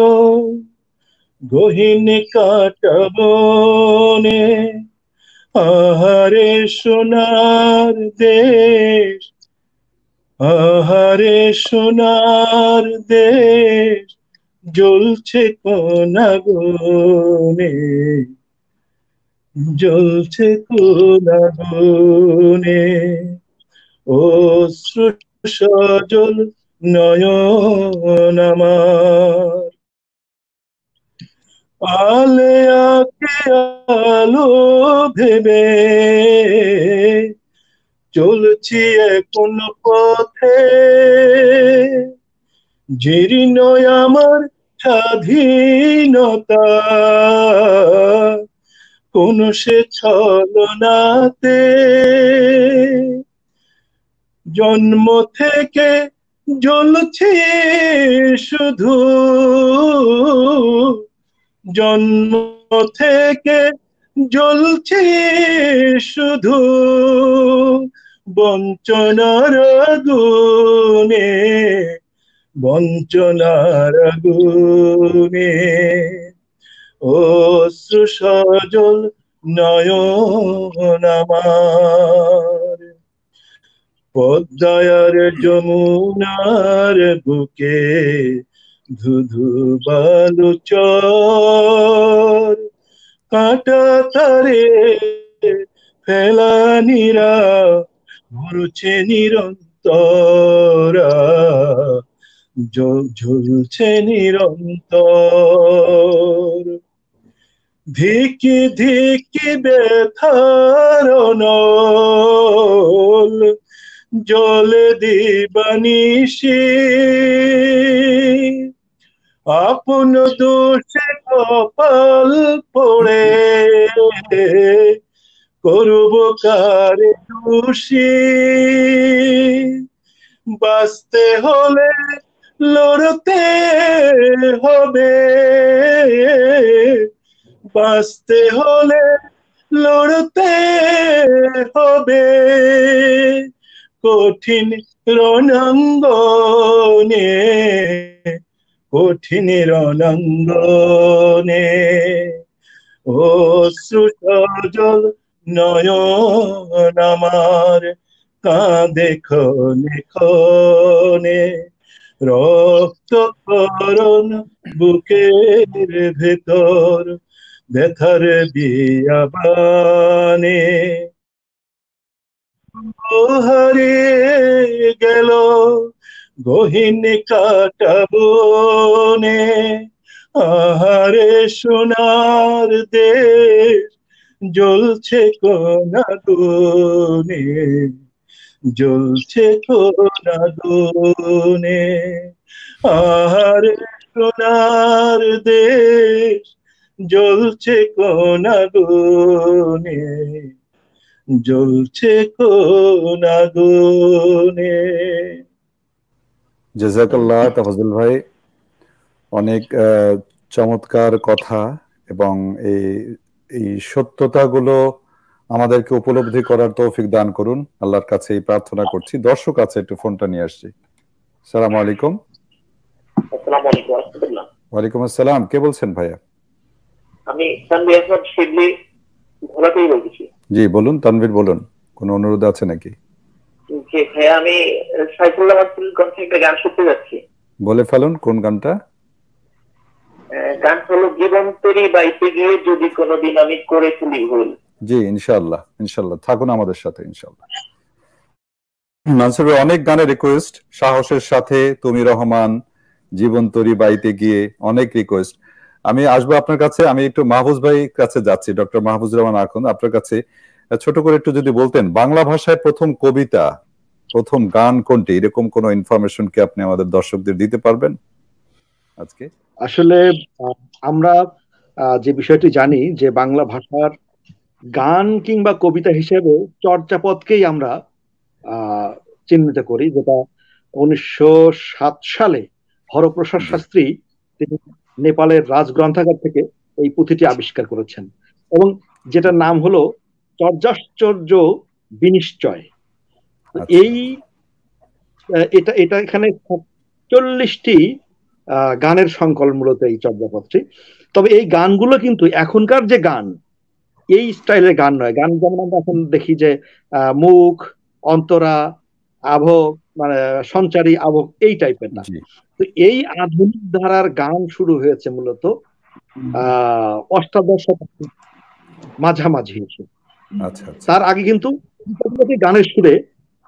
গহীন কাটা বনে, আহারে সোনার দেশ, আহারে সোনার দেশ, জ্বলছে কোন আগুনে, জ্বলছে কোন আগুনে, অশ্রু সজল নয়ন আমার, আলে আকে আলো ভেবে চলছি এখন পথে, জীর্ণ আমার স্বাধীনতা কোন সে ছলনাতে, জন্ম থেকে জ্বলছে শুধু, জন্ম থেকে জ্বলছে শুধু বঞ্চনার আগুনে, বঞ্চনার আগুনে, অশ্রু সজল নয়ন আমার, পদ্মার যমুনার বুকে ধুধু বালু চর, কাঁটা তারে ফেলানিরা ঘুরছে নিরন্তরা, ঝুলছে নিরন্তর, ধিকি ধিকি ব্যথার নল জলে দিবানিশি, আপন দোষে কপাল পড়ে করব কারে দোষী, বাঁচতে হলে লড়তে হবে, বাঁচতে হলে লড়তে হবে, কঠিন রণাঙ্গনে, কঠিন রণাঙ্গনে, অশ্রু সজল নয়ন আমার কাঁদে ক্ষণে ক্ষণে, রক্ত করণ বুকের ভেতর ব্যথার বিয়াবানে, হারিয়ে গেল গহীন কাটাবনে, আহারে সোনার দেশ জ্বলছে কোন আগুনে, জ্বলছে কোন আগুনে, আহারে সোনার দেশ জ্বলছে কোন আগুনে, জ্বলছে কোন আগুনে। জাযাকাল্লাহ তাফাজ্জল ভাই, অনেক চমৎকার কথা, এবং এই সত্যতাগুলো আমাদেরকে উপলব্ধি করার তৌফিক দান করুন, আল্লাহর কাছে এই প্রার্থনা করছি। দর্শক আছে, একটু ফোনটা নিয়ে আসছি। আসসালামু আলাইকুম। আসসালামু আলাইকুম ওয়া রাহমাতুল্লাহ। ওয়ালাইকুম আসসালাম, কে বলছেন ভাইয়া? আমি তানভীর আহমেদ শিবলি ভোলা থেকে বলছি। জি বলুন তানভীর, বলুন, কোনো অনুরোধ আছে নাকি? জি ভাইয়া, আমি সাইফুল্লাহ মাসুদ গঞ্জ থেকে একটা গান শুনতে যাচ্ছি। বলে ফেলুন কোন গানটা। গান হলো জীবন তরি বাইতে গিয়ে যদি কোনোদিন আমি করে ফেলি ভুল। জি ইনশাআল্লাহ, ইনশাআল্লাহ থাকুন আমাদের সাথে ইনশাআল্লাহ। মানসুর অনেক গানের রিকোয়েস্ট, সাহসের সাথে, তুমি রহমান, জীবন তরি বাইতে গিয়ে, অনেক রিকোয়েস্ট। আমি আসবো আপনার কাছে, আমি একটু মাহফুজ ভাই কাছে যাচ্ছি, ডক্টর মাহফুজ রহমান আখুন, আপনার কাছে ছোট করে একটু যদি বলতেন বাংলা ভাষায় প্রথম কবিতা, প্রথম গান কোনটি, এরকম কোন ইনফরমেশন কি আপনি আমাদের দর্শকদের দিতে পারবেন আজকে? আসলে আমরা যে বিষয়টি জানি যে বাংলা ভাষার গান কিংবা কবিতা হিসেবে চর্যাপদকেই আমরা চিহ্নিত করি, যেটা 1907 সালে হরপ্রসাদ শাস্ত্রী তিনি নেপালের রাজগ্রন্থাগার থেকে এই পুঁথিটি আবিষ্কার করেছেন, এবং যেটার নাম হলো চর্যাশ্চর্য বিনিশ্চয়। এই এটা এখানে 40টি গানের সংকলন মূলত এই চর্যাপদটি। তবে এই গানগুলো কিন্তু এখনকার যে গান, এই স্টাইলের গান নয়। গান যেমন আমরা এখন দেখি যে মুখ, অন্তরা, আভোগ, মানে সঞ্চারী, আভোগ, এই টাইপের না। তো এই আধুনিক ধারার গান শুরু হয়েছে মূলত অষ্টাদশ শতাব্দীর মাঝামাঝি এসে। তার আগে কিন্তু গানের সুরে,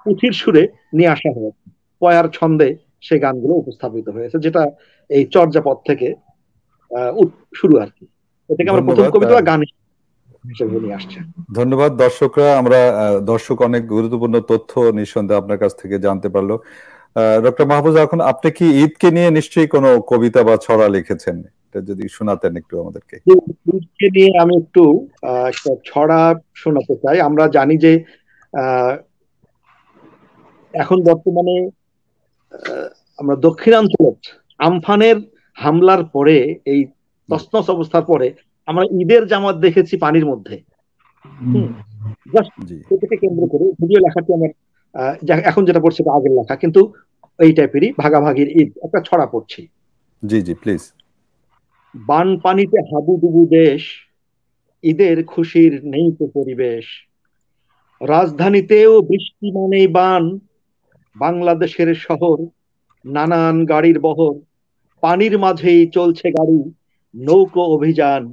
পুঁথির সুরে নিয়ে আসা হয়েছে, পয়ার ছন্দে সেই গানগুলো উপস্থাপিত হয়েছে, যেটা এই চর্যাপদ থেকে শুরু আর কি। এ থেকে আমরা প্রথম কবিতা গান হিসেবে নিয়ে আসছে। ধন্যবাদ দর্শকরা। দর্শক অনেক গুরুত্বপূর্ণ তথ্য নিঃসন্দেহে আপনার কাছ থেকে জানতে পারলো। ডক্টর মাহফুজ, এখন আপনি কি ঈদকে নিয়ে নিশ্চয়ই কোনো কবিতা বা ছড়া লিখেছেন, এটা যদি শোনাতেন একটু আমাদেরকে। ঈদকে নিয়ে আমি একটু একটা ছড়া শোনাতে চাই। আমরা জানি যে এখন বর্তমানে আমরা দক্ষিণাঞ্চলে আমফানের হামলার পরে, এই তছনছ অবস্থার পরে আমরা ঈদের জামাত দেখেছি পানির মধ্যে। সেটাকে কেন্দ্র করে ভিডিও লেখাটি আমার এখন যেটা পড়ছে আগের লেখা, কিন্তু এই টাইপেরই ভাগাভাগির ঈদ একটা ছড়া পড়ছি। জি জি প্লিজ। বানপানিতে হাবুডুবু দেশ, ঈদের খুশির নেই তো পরিবেশ। রাজধানীতেও বৃষ্টি মানেই বান, বাংলাদেশের শহর নানান গাড়ির বহর। পানির মাঝেই চলছে গাড়ি, নৌকো অভিযান।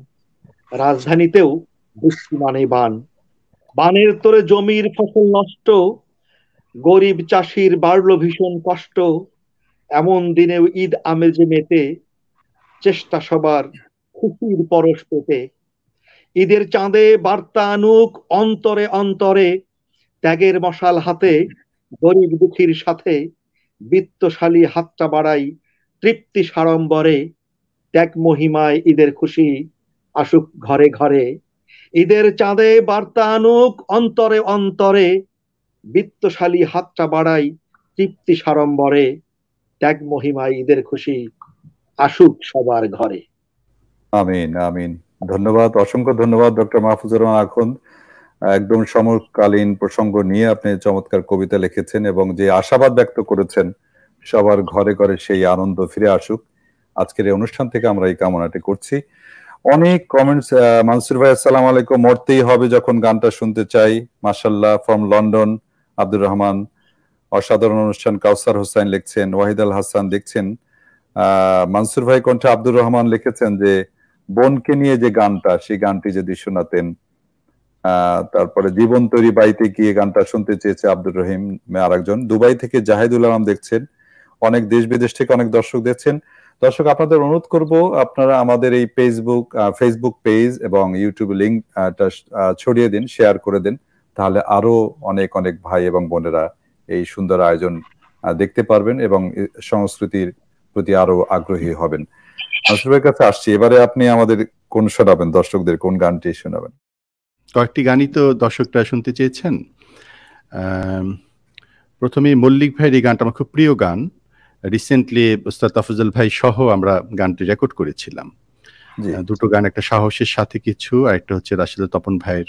রাজধানীতেও বৃষ্টি মানেই বান, বানের তোরে জমির ফসল নষ্ট। গরিব চাষির বাড়লো ভীষণ কষ্ট। এমন দিনেও ঈদ আমেজে মেতে, চেষ্টা সবার খুশির পরশ পেতে। ঈদের চাঁদে বার্তা আনুক অন্তরে অন্তরে, ত্যাগের মশাল হাতে গরিব দুঃখীর সাথে। বিত্তশালী হাতটা বাড়াই তৃপ্তি সাড়ম্বরে, ত্যাগ মহিমায় ঈদের খুশি আসুক ঘরে ঘরে। ঈদের চাঁদে বার্তা আনুক অন্তরে অন্তরে, বিত্তশালী হাতটা বাড়াই তৃপ্তি সাড়ম্বরে, ত্যাগ মহিমায় ঈদের খুশি আসুক সবার ঘরে। আমিন আমিন। ধন্যবাদ, অসংখ্য ধন্যবাদ ডক্টর মাহফুজুর রহমান আখুন্দ। একদম সমকালীন প্রসঙ্গ নিয়ে আপনি চমৎকার কবিতা লিখেছেন এবং যে আশাবাদ ব্যক্ত করেছেন সবার ঘরে ঘরে সেই আনন্দ ফিরে আসুক, আজকের এই অনুষ্ঠান থেকে আমরা এই কামনাটি করছি। অনেক কমেন্টস। মানসুর ভাই আসসালামু আলাইকুম। মরতেই হবে যখন গানটা শুনতে চাই, মাশাআল্লাহ। ফ্রম লন্ডন আব্দুর রহমান, অসাধারণ অনুষ্ঠান। কাউসার হোসেন লিখছেন, ওয়াহিদ আল হাসান দেখছেন। মানসুর ভাই কণ্ঠে আব্দুর রহমান লিখেছেন যে বোনকে নিয়ে যে গানটা, সেই গানটি যদি শোনাতেন। তারপরে জীবন তৈরি বাইতে গিয়ে গানটা শুনতে চেয়েছে আব্দুর রহিম আরেকজন। দুবাই থেকে জাহিদুল আলম দেখছেন। অনেক দেশ বিদেশ থেকে অনেক দর্শক দেখছেন। দর্শক, আপনাদের অনুরোধ করব আপনারা আমাদের এই ফেসবুক পেজ এবং ইউটিউব লিঙ্কটা ছড়িয়ে দিন, শেয়ার করে দিন, তাহলে আরো অনেক অনেক ভাই এবং বোনেরা এই সুন্দর আয়োজন দেখতে পারবেন এবং সংস্কৃতির প্রতি আরো আগ্রহী হবেন। মানসুরের কাছে আসছি, এবারে আপনি আমাদের কোন শোনাবেন, দর্শকদের কোন গানটি শোনাবেন? কয়েকটি গানই তো দর্শকরা শুনতে চেয়েছেন। প্রথমে মল্লিক ভাইয়ের এই গানটা আমার খুব প্রিয় গান। রিসেন্টলি ওস্তাদ তাফাজ্জল ভাই সহ আমরা গানটি রেকর্ড করেছিলাম। দুটো গান, একটা সাহসের সাথে কিছু, আর একটা হচ্ছে রাশিদ তপন ভাইয়ের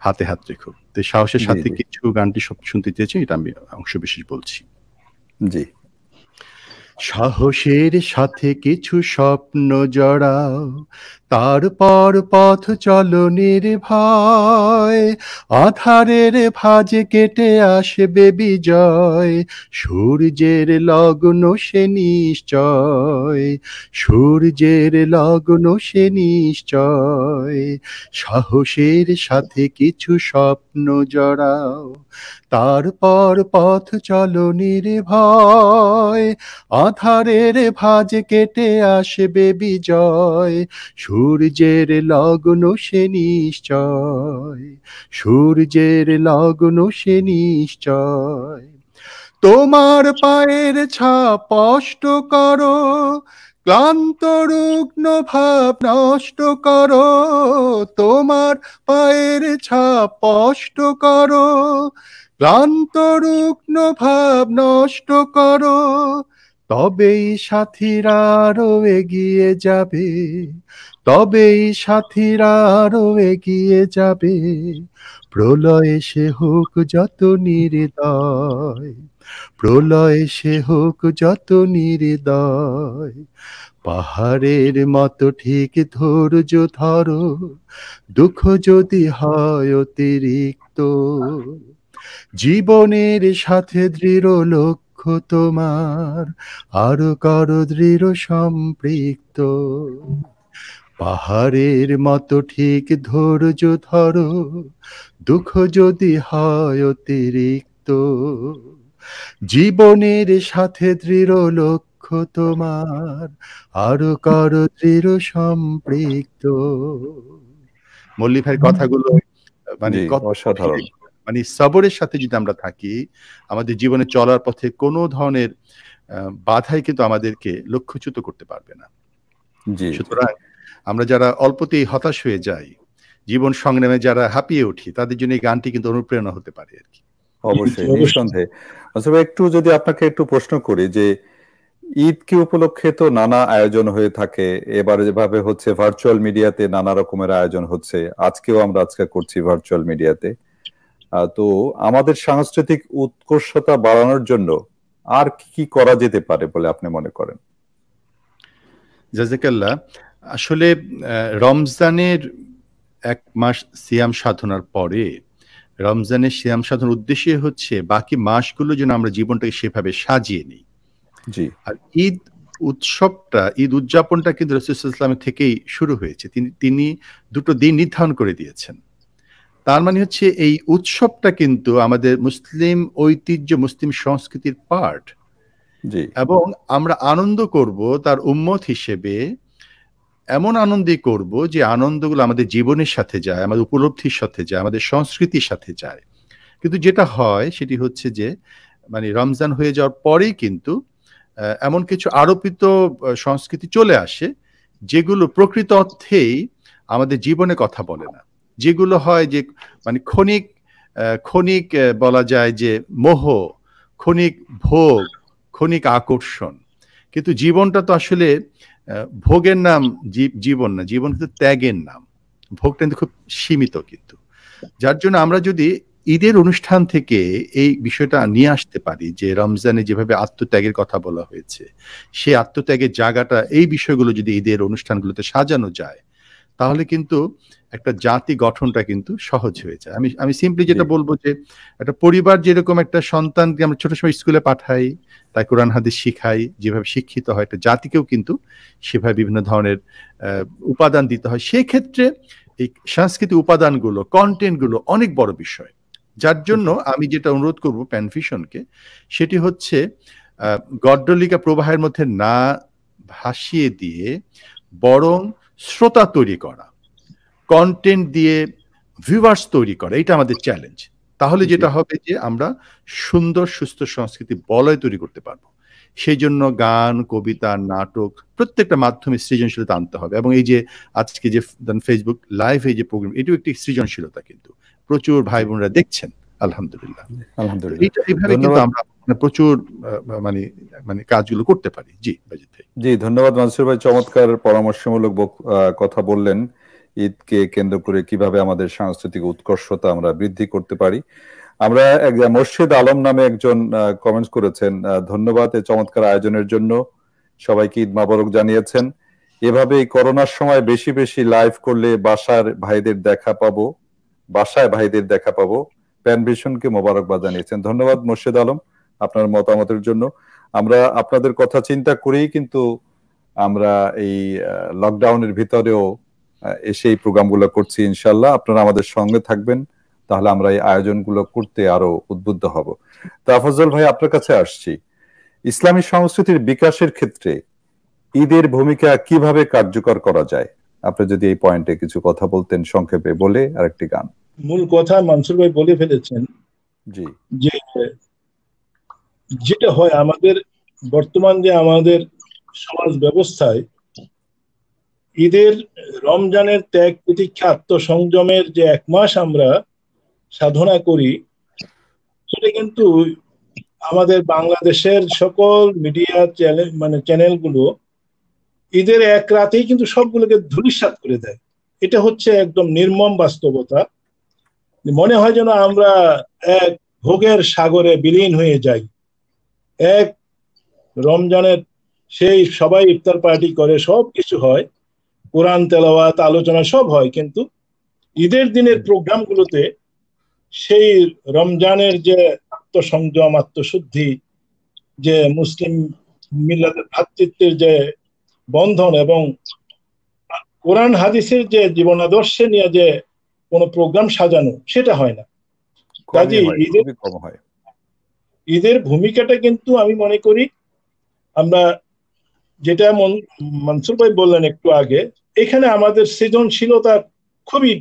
হাতে হাত রেখো। তো সাহসের সাথে কিছু গানটি সব শুনতে চেয়েছি, এটা আমি অংশ বিশেষ বলছি। জি। সাহসের সাথে কিছু স্বপ্ন জড়াও, তারপর পথ চলো নির্ভয়। আধারের ভাঁজে কেটে আসবে বিজয়, সূর্যের লগ্ন সে নিশ্চয়, সূর্যের লগ্ন সে নিশ্চয়। সাহসের সাথে কিছু স্বপ্ন জড়াও, তারপর পথ চলো নির্ভয়। আধারের ভাঁজ কেটে আসবে বিজয়, সূর্যের লগ্ন সে নিশ্চয়, সূর্যের লগ্ন সে নিশ্চয়। তোমার পায়ের ছাপ স্পষ্ট করো, ক্লান্ত রুগ্ন ভাব নষ্ট করো। তোমার পায়ের ছাপ স্পষ্ট করো, ক্লান্ত রুগ্ন ভাব নষ্ট করো। তবেই সাথীরা আরো এগিয়ে যাবে, তবেই সাথীরা আরো এগিয়ে যাবে। প্রলয়ে সে হোক যত নির্দয়, প্রলয়ে সে হোক যত নির্দয়। পাহাড়ের মতো ঠিক ধৈর্য ধরো, দুঃখ যদি হয় অতিরিক্ত, জীবনের সাথে দৃঢ় লক্ষ্য তোমার, আরো করো দৃঢ় সম্পৃক্ত। পাহাড়ের মতো ঠিক ধৈর্য ধরো, দুঃখ যদি হয় অতিরিক্ত, জীবনের সাথে দৃঢ় লক্ষ্য তোমার, আরো করো দৃঢ় সম্পৃক্ত। মল্লি ভাইয়ের কথাগুলো মানে অসাধারণ। মানে সবরের সাথে যদি আমরা থাকি, আমাদের জীবনে চলার পথে কোনো ধরনের বাধাই কিন্তু আমাদেরকে লক্ষ্যচ্যুত করতে পারবে না। সুতরাং আমরা যারা অল্পতেই হতাশ হয়ে যাই, জীবন সংগ্রামে যারা হাঁপিয়ে উঠি, তাদের জন্য এই গানটি কিন্তু অনুপ্রেরণা হতে পারে আর কি। অবশ্যই, নিঃসন্দেহে। একটু যদি আপনাকে একটু প্রশ্ন করি যে ঈদকে উপলক্ষে তো নানা আয়োজন হয়ে থাকে, এবারে যেভাবে হচ্ছে ভার্চুয়াল মিডিয়াতে নানা রকমের আয়োজন হচ্ছে, আজকেও আমরা করছি ভার্চুয়াল মিডিয়াতে। তো আমাদের সাংস্কৃতিক উৎকর্ষতা বাড়ানোর জন্য আর কি করা যেতে পারে বলে আপনি মনে করেন? জাযাকাল্লাহ। আসলে রমজানের এক মাস সিয়াম সাধনার পরে, রমজানের সিয়াম সাধনার উদ্দেশ্য হচ্ছে বাকি মাসগুলো যেন আমরা জীবনটাকে সেভাবে সাজিয়ে নিই। জি। আর ঈদ উৎসবটা, ঈদ উদযাপনটা কিন্তু রাসূল সাল্লাল্লাহু আলাইহি ওয়াসাল্লাম থেকেই শুরু হয়েছে। তিনি দুটো দিন নির্ধারণ করে দিয়েছেন। তার মানে হচ্ছে এই উৎসবটা কিন্তু আমাদের মুসলিম ঐতিহ্য, মুসলিম সংস্কৃতির পার্ট। জি। এবং আমরা আনন্দ করব তার উম্মত হিসেবে, এমন আনন্দই করব যে আনন্দগুলো আমাদের জীবনের সাথে যায়, আমাদের উপলব্ধির সাথে যায়, আমাদের সংস্কৃতির সাথে যায়। কিন্তু যেটা হয় সেটি হচ্ছে যে মানে রমজান হয়ে যাওয়ার পরেই কিন্তু এমন কিছু আরোপিত সংস্কৃতি চলে আসে যেগুলো প্রকৃত অর্থেই আমাদের জীবনে কথা বলে না, যেগুলো হয় যে মানে ক্ষণিক বলা যায় যে মোহ, ক্ষণিক ভোগ, ক্ষণিক আকর্ষণ। কিন্তু জীবনটা তো আসলে ভোগের নাম জীবন না, জীবন কিন্তু ত্যাগের নাম। ভোগটা কিন্তু খুব সীমিত। কিন্তু যার জন্য আমরা যদি ঈদের অনুষ্ঠান থেকে এই বিষয়টা নিয়ে আসতে পারি যে রমজানে যেভাবে আত্মত্যাগের কথা বলা হয়েছে, সেই আত্মত্যাগের জায়গাটা এই বিষয়গুলো যদি ঈদের অনুষ্ঠানগুলোতে সাজানো যায়, তাহলে কিন্তু একটা জাতি গঠনটা কিন্তু সহজ হয়ে যায়। আমি সিম্পলি যেটা বলবো যে একটা পরিবার যেরকম একটা সন্তানকে আমরা ছোট সময় স্কুলে পাঠাই, তাই কোরআন হাদিস শিখাই, যেভাবে শিক্ষিত হয় একটা জাতিকেও কিন্তু সেভাবে বিভিন্ন ধরনের উপাদান দিতে হয়। সেই ক্ষেত্রে এই সাংস্কৃতিক উপাদানগুলো, কন্টেন্টগুলো অনেক বড় বিষয়। যার জন্য আমি যেটা অনুরোধ করব প্যানভিশনকে, সেটি হচ্ছে গড্ডলিকা প্রবাহের মধ্যে না ভাসিয়ে দিয়ে বরং শ্রোতা তৈরি করা, কন্টেন্ট দিয়ে ভিউয়ার্স তৈরি করা, এটা আমাদের চ্যালেঞ্জ। তাহলে যেটা হবে যে আমরা সুন্দর সুস্থ সংস্কৃতি বলয় তৈরি করতে পারবো। সেই জন্য গান, কবিতা, নাটক প্রত্যেকটা মাধ্যমে সৃজনশীলতা আনতে হবে। এবং এই যে আজকে যে ফেসবুক লাইভ এই যে প্রোগ্রাম, এটাও একটি সৃজনশীলতা, কিন্তু প্রচুর ভাই বোনরা দেখছেন, আলহামদুলিল্লাহ। এইভাবে কিন্তু আমরা প্রচুর মানে কাজগুলো করতে পারি। জি বাজিত ভাই। জি, ধন্যবাদ মনসুর ভাই, চমৎকার পরামর্শমূলক কথা বললেন ঈদকে কেন্দ্র করে কিভাবে আমাদের সাংস্কৃতিক উৎকর্ষতা আমরা বৃদ্ধি করতে পারি। আমরা মোর্শেদ আলম নামে একজন কমেন্টস করেছেন, ধন্যবাদ এই চমৎকার আয়োজনের জন্য, সবাইকে ঈদ মোবারক জানিয়েছেন। এভাবে এই করোনার সময় বেশি বেশি লাইভ করলে বাসায় ভাইদের দেখা পাবো। প্যানভিশনকে মোবারকবাদ জানিয়েছেন। ধন্যবাদ মোর্শেদ আলম আপনার মতামতের জন্য। আমরা আপনাদের কথা চিন্তা করেই কিন্তু আমরা এই লকডাউনের ভিতরেও এসে এই প্রোগ্রামগুলো করছি। ইনশাল্লাহ আপনারা আমাদের সঙ্গে থাকবেন, তাহলে আমরা এই আয়োজনগুলো করতে আরো উদ্বুদ্ধ হব। তাফাজ্জল ভাই, আপনার কাছে আসছি। ইসলামী সংস্কৃতির বিকাশের ক্ষেত্রে ঈদের ভূমিকা কিভাবে কার্যকর করা যায়, আপনি যদি এই পয়েন্টে কিছু কথা বলতেন সংক্ষেপে, বলে আরেকটি গান। মূল কথা মনসুর ভাই বলে ফেলেছেন। জি। যে যেটা হয় আমাদের বর্তমান যে আমাদের সমাজ ব্যবস্থায় ঈদের, রমজানের ত্যাগ, প্রতীক্ষা, আত্মসংযমের যে এক মাস আমরা সাধনা করি, সেটা কিন্তু আমাদের বাংলাদেশের সকল মিডিয়া চ্যানেলগুলো ঈদের এক রাতেই কিন্তু সবগুলোকে ধূলিসাৎ করে দেয়। এটা হচ্ছে একদম নির্মম বাস্তবতা। মনে হয় যেন আমরা এক ভোগের সাগরে বিলীন হয়ে যাই। এক রমজানের সেই সবাই ইফতার পার্টি করে, সব কিছু হয়, কোরআন তেলাওয়াত আলোচনা সব হয়, কিন্তু ঈদের দিনের প্রোগ্রামগুলোতে সেই রমজানের যে আত্মসংযম, আত্মশুদ্ধি, যে মুসলিম মিল্লাতের ভ্রাতৃত্বের যে বন্ধন এবং কোরআন হাদিসের যে জীবন আদর্শে নিয়ে যে কোনো প্রোগ্রাম সাজানো, সেটা হয় না। কাজে ঈদের ভূমিকাটা কিন্তু আমি মনে করি, আমরা যেটা মনসুর ভাই বললেন একটু আগে, এখানে আমাদের সৃজনশীলতা খুবই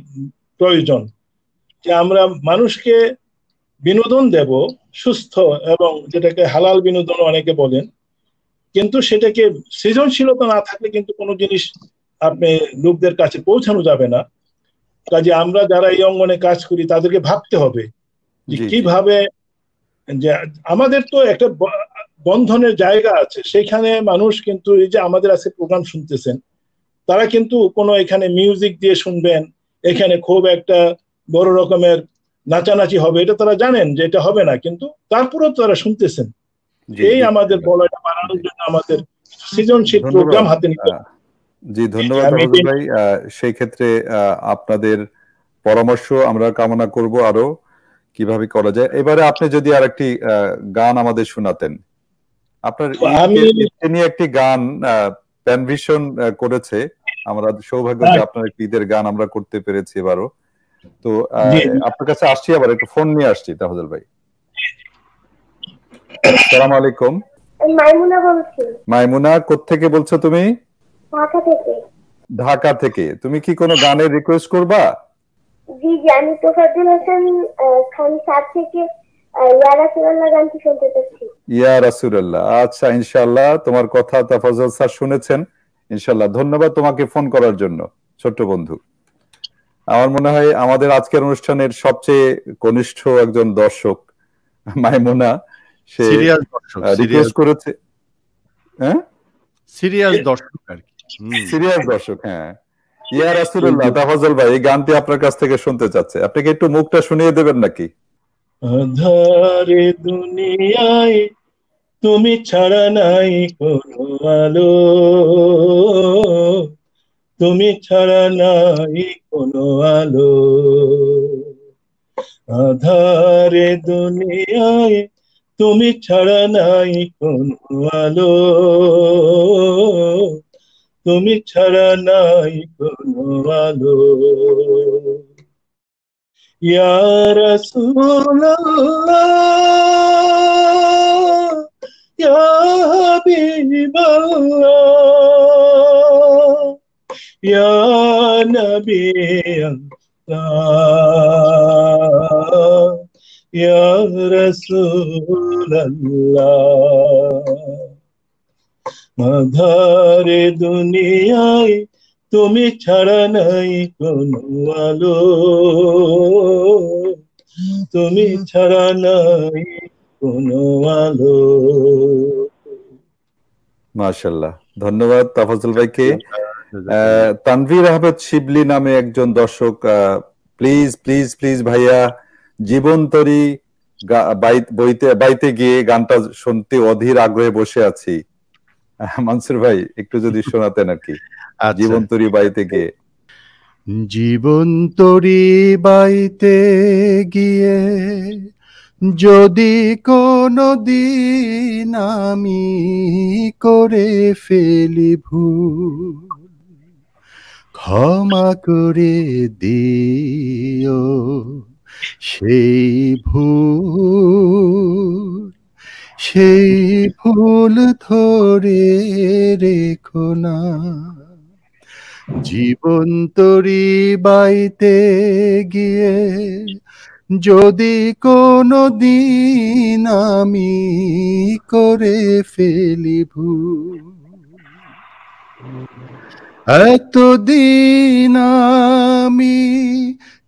প্রয়োজন, যে আমরা মানুষকে বিনোদন দেব সুস্থ, এবং যেটাকে হালাল বিনোদন অনেকে বলেন, কিন্তু সেটাকে সৃজনশীলতা না থাকলে কিন্তু কোনো জিনিস আপনি লোকদের কাছে পৌঁছানো যাবে না। কাজে আমরা যারা এই অঙ্গনে কাজ করি তাদেরকে ভাবতে হবে যে কিভাবে, যে আমাদের তো একটা বন্ধনের জায়গা আছে, সেখানে মানুষ কিন্তু এই যে আমাদের আছে প্রোগ্রাম শুনতেছেন, তারা কিন্তু কোনো এখানে মিউজিক দিয়ে শুনবেন, এখানে খুব একটা বড় রকমের নাচানাচি হবে, এটা তারা জানেন যে এটা হবে না, কিন্তু তারপরেও তারা শুনতেছেন। এই আমাদের বলাটা বাড়ানোর জন্য আমাদের সৃজনশীল প্রোগ্রাম হাতে নিতে। জি, ধন্যবাদ ভাই। সেই ক্ষেত্রে আপনাদের পরামর্শ আমরা কামনা করব আরো কিভাবে করা যায়। এবারে আপনি যদি আরেকটি গান আমাদের শোনাতেন। আপনার নিয়ে একটি গান প্যানভিশন করেছে, আমরা সৌভাগ্য যে আপনার একটি ঈদের গান আমরা করতে পেরেছি এবারও। তো আপনার কাছে আসছি, আবার একটু ফোন নিয়ে আসছি তাহজাল ভাই। আসসালামু আলাইকুম। মাইমুনা বলছি। মাইমুনা, কোত্থেকে বলছো তুমি? ঢাকা থেকে। ঢাকা থেকে। তুমি কি কোনো গানের রিকোয়েস্ট করবা? জি জি, আমি তোফাজ্জল হোসেন খান স্যার থেকে ইয়া রাসূলুল্লাহ গানটি শুনতে চাচ্ছি। ইয়া রাসূলুল্লাহ। আচ্ছা, ইনশাআল্লাহ তোমার কথা তোফাজ্জল স্যার শুনেছেন, ইনশাআল্লাহ। ধন্যবাদ তোমাকে ফোন করার জন্য ছোট্ট বন্ধু। আমার মনে হয় আমাদের আজকের অনুষ্ঠানের সবচেয়ে কনিষ্ঠ একজন দর্শক মাইমুনা, সে রিকোয়েস্ট করেছে। হ্যাঁ, সিরিয়াস দর্শক আর কি, সিরিয়াস দর্শক। হ্যাঁ, ইয়া রাসূলুল্লাহ। তাফাজ্জল ভাই এই গানটি আপনার কাছ থেকে শুনতে চাচ্ছে, আপনি কি একটু মুখটা শুনিয়ে দেবেন নাকি? আধারে দুনিয়ায় তুমি ছাড়া নাই কোনো আলো, তুমি ছাড়া নাই কোনো আলো। আধারে দুনিয়ায় তুমি ছাড়া নাই কোনো আলো, তুমি ছাড়া নাই কোনো আলো। ইয়া রাসূলুল্লাহ, ইয়া হাবিবাল্লাহ, ইয়া নবিয়াল্লাহ, ইয়া রাসূলুল্লাহ। আধারে দুনিয়ায় তুমি ছাড়া নাই কোনো আলো, তুমি ছাড়া নাই কোনো আলো। মাশাআল্লাহ, ধন্যবাদ তাফাজ্জল ভাইকে। তানভীর আহমেদ শিবলি নামে একজন দর্শক, প্লিজ প্লিজ প্লিজ ভাইয়া, জীবনতরী বাইতে গিয়ে গানটা শুনতে অধীর আগ্রহে বসে আছি। মনসুর ভাই একটু যদি শোনাতেন আর কি। জীবনতরী বাইতে গিয়ে। জীবনতরী বাইতে গিয়ে যদি কোনো দিন আমি করে ফেলি ভুল, ক্ষমা করে দিও সেই ভুল, সেই ভুল ধরে রেখো না। জীবনতরী বাইতে গিয়ে যদি কোনো দিন আমি করে ফেলি ভুল, এতদিন আমি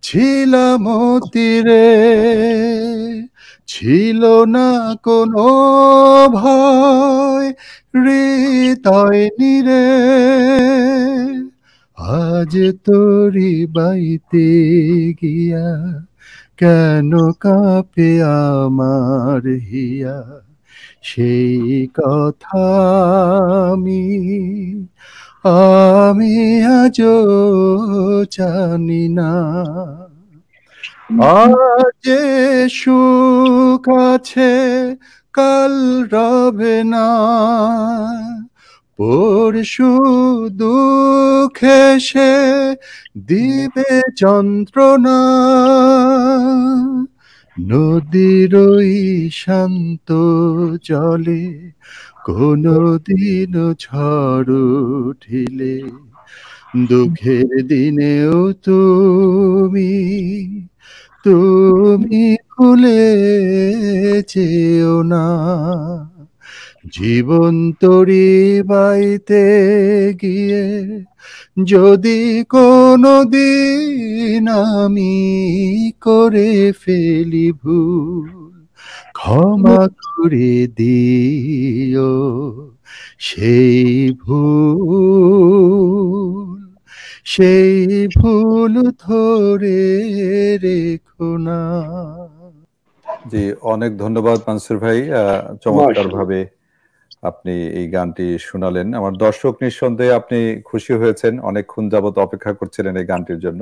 ছিলাম তীরে, ছিল না কোনো ভয় হৃদয় নিরে। আজ তোরি বাইতে গিয়া কেন কাঁপে আমার হিয়া, সেই কথা আমি আজও জানি না। আজ সুখ আছে কাল রবে না, পরশু দুঃখে সে দিবে যন্ত্রণা। নদীর ওই শান্ত জলে কোনদিন ঝড় উঠিলে, দুঃখের দিনেও তুমি ভুলে যেও না। জীবন তরি বাইতে গিয়ে যদি কোনদিন আমি করে ফেলি ভুল, ক্ষমা করে দিও সেই ভুল ধরে রেখো না। জি, অনেক ধন্যবাদ মানসুর ভাই, চমৎকার ভাবে আপনি এই গানটি শোনালেন। আমার দর্শক নিঃসন্দেহে আপনি খুশি হয়েছেন, অনেকক্ষণ যাবত অপেক্ষা করছিলেন এই গানটির জন্য।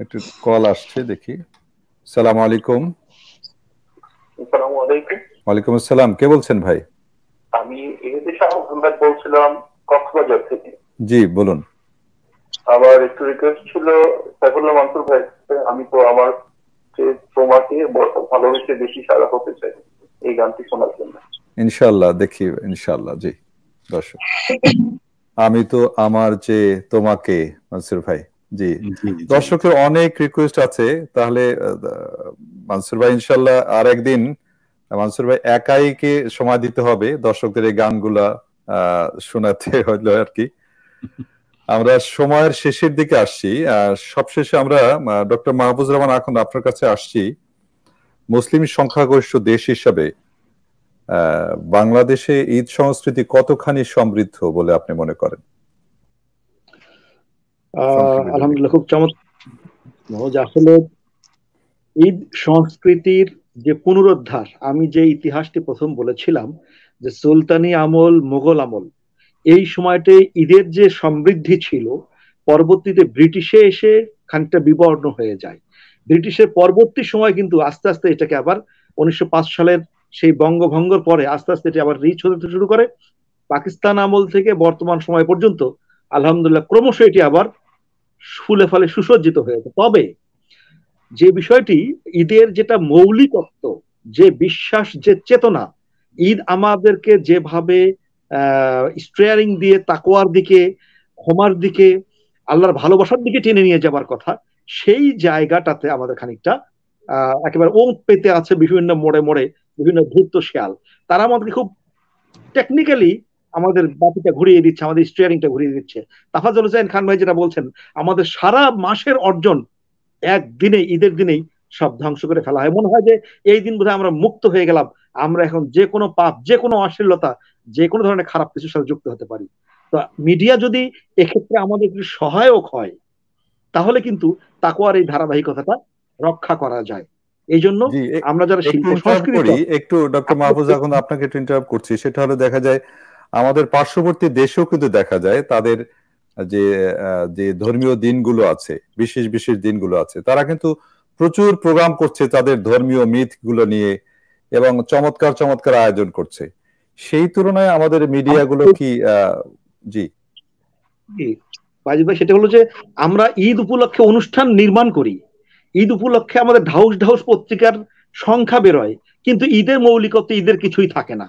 একটু কল আসছে, দেখি। সালাম আলাইকুম। ওয়ালাইকুম আসসালাম, কে বলছেন ভাই? আমি আহমেদ বলছিলাম কক্সবাজার থেকে। জি বলুন। আমার একটু রিকোয়েস্ট ছিল সাইফুল্লাহ মানসুর ভাই, আমি তো আমার তোমাকে ভালোবেসে বেশি সারা হতে চাই, এই গানটি শোনার জন্য। ইনশাআল্লাহ, দেখি ইনশাআল্লাহ। জি দর্শক, আমি তো আমার যে তোমাকে, মানসুর ভাই। জি, দর্শকের অনেক রিকোয়েস্ট আছে, তাহলে মানসুর ভাই ইনশাআল্লাহ আর একদিন মানসুর ভাই একাই কে সময় দিতে হবে দর্শকদের এই গানগুলা শোনাতে হলো আর কি। আমরা সময়ের শেষের দিকে আসছি। সবশেষে আমরা ডক্টর মাহফুজ রহমান এখন আপনার কাছে আসছি। মুসলিম সংখ্যাগরিষ্ঠ দেশ হিসাবে বাংলাদেশে ঈদ সংস্কৃতি কতখানি সমৃদ্ধ বলে আপনি মনে করেন? আলহামদুলিল্লাহ, খুব চমৎকার। আসলে ঈদ সংস্কৃতির যে পুনরুদ্ধার, আমি যে ইতিহাসটি প্রথম বলেছিলাম যে সুলতানি আমল, মুঘল আমল, এই সময়তে ঈদের যে সমৃদ্ধি ছিল, পরবর্তীতে ব্রিটিশে এসে খানিকটা বিবর্ণ হয়ে যায়। ব্রিটিশের পরবর্তী সময় কিন্তু আস্তে আস্তে এটাকে আবার 1905 সালের সেই বঙ্গভঙ্গর পরে আস্তে আস্তে এটা আবার রিচ হতে শুরু করে। পাকিস্তান আমল থেকে বর্তমান সময় পর্যন্ত আলহামদুলিল্লাহ ক্রমশ এটি আবার ফুলে ফলে সুসজ্জিত হয়েছে। তবে যে বিষয়টি ঈদের যেটা মৌলিকত্ব, যে বিশ্বাস, যে চেতনা, ঈদ আমাদেরকে যেভাবে স্ট্রেয়ারিং দিয়ে তাকওয়ার দিকে, ক্ষমার দিকে, আল্লাহর ভালোবাসার দিকে টেনে নিয়ে যাবার কথা, সেই জায়গাটাতে আমাদের খানিকটা একেবারে ওঁত পেতে আছে বিভিন্ন মোড়ে মোড়ে বিভিন্ন ধূর্ত শেয়াল। তারা আমাদেরকে খুব টেকনিক্যালি আমাদের বাতিটা ঘুরিয়ে দিচ্ছে, আমাদের স্টিয়ারিংটা ঘুরিয়ে দিচ্ছে। তাফাজ্জল হোসেন খান ভাই যেটা বলছেন, আমাদের সারা মাসের অর্জন একদিনে, ঈদের দিনেই সব ধ্বংস করে ফেলা হয়। মনে হয় যে এই দিন বোধহয় আমরা মুক্ত হয়ে গেলাম, আমরা এখন যে কোনো পাপ, যে কোনো অশ্লীলতা, যে কোনো ধরনের খারাপ কিছুর সাথে যুক্ত হতে পারি। তো মিডিয়া যদি এক্ষেত্রে আমাদের একটু সহায়ক হয়, তাহলে কিন্তু তাকওয়ার এই ধারাবাহিকতাটা রক্ষা করা যায়। এই জন্য আমরা যারা শিল্প সংস্কৃতি, একটু ডক্টর মাহফুজ এখন আপনাকে একটু ইন্টারাপ্ট করছি, সেটা হলো দেখা যায় আমাদের পার্শ্ববর্তী দেশেও কিন্তু দেখা যায় তাদের যে ধর্মীয় দিনগুলো আছে, বিশেষ বিশেষ দিনগুলো আছে, তারা কিন্তু প্রচুর প্রোগ্রাম করছে তাদের ধর্মীয় মিথ গুলো নিয়ে এবং চমৎকার চমৎকার আয়োজন করছে। সেই তুলনায় আমাদের মিডিয়াগুলো কি জি বাজিদ ভাই, সেটা হলো যে আমরা ঈদ উপলক্ষে অনুষ্ঠান নির্মাণ করি, ঈদ উপলক্ষে আমাদের ঢাউস ঢাউস পত্রিকার সংখ্যা বেরোয়, কিন্তু ঈদের মৌলিকত্ব, ঈদের কিছুই থাকে না।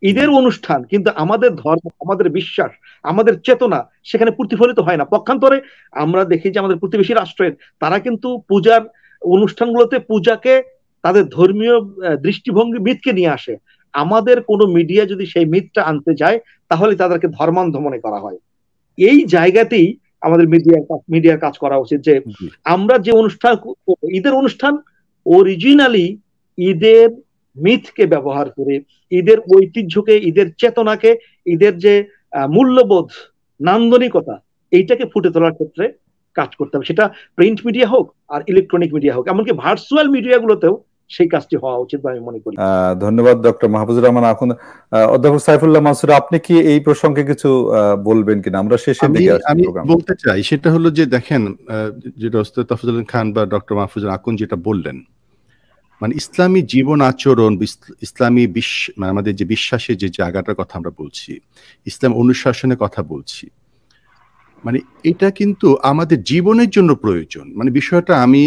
ঈদের অনুষ্ঠান কিন্তু আমাদের ধর্ম, আমাদের বিশ্বাস, আমাদের চেতনা সেখানে প্রতিফলিত হয় না। পক্ষান্তরে আমরা দেখি যে আমাদের প্রতিবেশী রাষ্ট্রের তারা কিন্তু পূজার অনুষ্ঠানগুলোতে পূজাকে তাদের ধর্মীয় দৃষ্টিভঙ্গি মিথকে নিয়ে আসে। আমাদের কোনো মিডিয়া যদি সেই মিথটা আনতে যায়, তাহলে তাদেরকে ধর্মান্ধ মনে করা হয়। এই জায়গাতেই আমাদের মিডিয়ার কাজ করা উচিত, যে আমরা যে অনুষ্ঠান, ঈদের অনুষ্ঠান অরিজিনালি ঈদের মিথকে ব্যবহার করে, ঈদের ঐতিহ্যকে, ঈদের চেতনাকে, ঈদের যে মূল্যবোধ, নান্দনিকতা, এইটাকে ফুটে তোলার ক্ষেত্রে কাজ করতে হবে। সেটা প্রিন্ট মিডিয়া হোক আর ইলেকট্রনিক মিডিয়া হোক, এমনকি ভার্চুয়াল মিডিয়াগুলোতেও সেই কাজটি হওয়া উচিত আমি মনে করি। ধন্যবাদ ডক্টর মাহফুজুর রহমান। এখন অধ্যাপক সাইফুল্লাহ মানসুর, আপনি কি এই প্রসঙ্গে কিছু বলবেন কিনা? আমরা শেষের দিকে আসছি। আমি বলতে চাই সেটা হলো যে দেখেন, যেটা ওস্তাদ তাফাজ্জল খান বা ডক্টর মাহফুজুর আকুন যেটা বললেন, মানে ইসলামী জীবন আচরণ, ইসলামী মানে আমাদের যে বিশ্বাসের যে জায়গাটার কথা আমরা বলছি, ইসলাম অনুশাসনের কথা বলছি, মানে এটা কিন্তু আমাদের জীবনের জন্য প্রয়োজন। মানে বিষয়টা আমি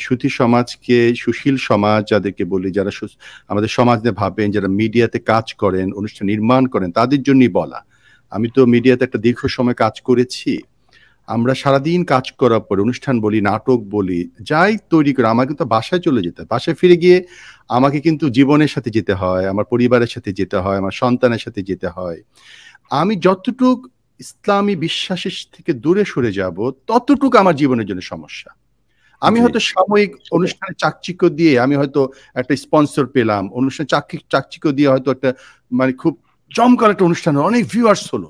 সুধী সমাজকে, সুশীল সমাজ যাদেরকে বলি, যারা আমাদের সমাজ নিয়ে ভাবেন, যারা মিডিয়াতে কাজ করেন, অনুষ্ঠান নির্মাণ করেন, তাদের জন্যই বলা। আমি তো মিডিয়াতে একটা দীর্ঘ সময় কাজ করেছি। আমরা সারাদিন কাজ করার পর অনুষ্ঠান বলি, নাটক বলি, যাই তৈরি করে আমার কিন্তু বাসায় চলে যেতে হয়। বাসায় ফিরে গিয়ে আমাকে কিন্তু জীবনের সাথে যেতে হয়, আমার পরিবারের সাথে যেতে হয়, আমার সন্তানের সাথে যেতে হয়। আমি যতটুক ইসলামী বিশ্বাসের থেকে দূরে সরে যাব, ততটুকু আমার জীবনের জন্য সমস্যা। আমি হয়তো সাময়িক অনুষ্ঠানে চাকচিক্য দিয়ে আমি হয়তো একটা স্পন্সর পেলাম, অনুষ্ঠানে চাকচিক্য দিয়ে হয়তো একটা মানে খুব জমকার একটা অনুষ্ঠান, অনেক ভিউয়ার্স হলো।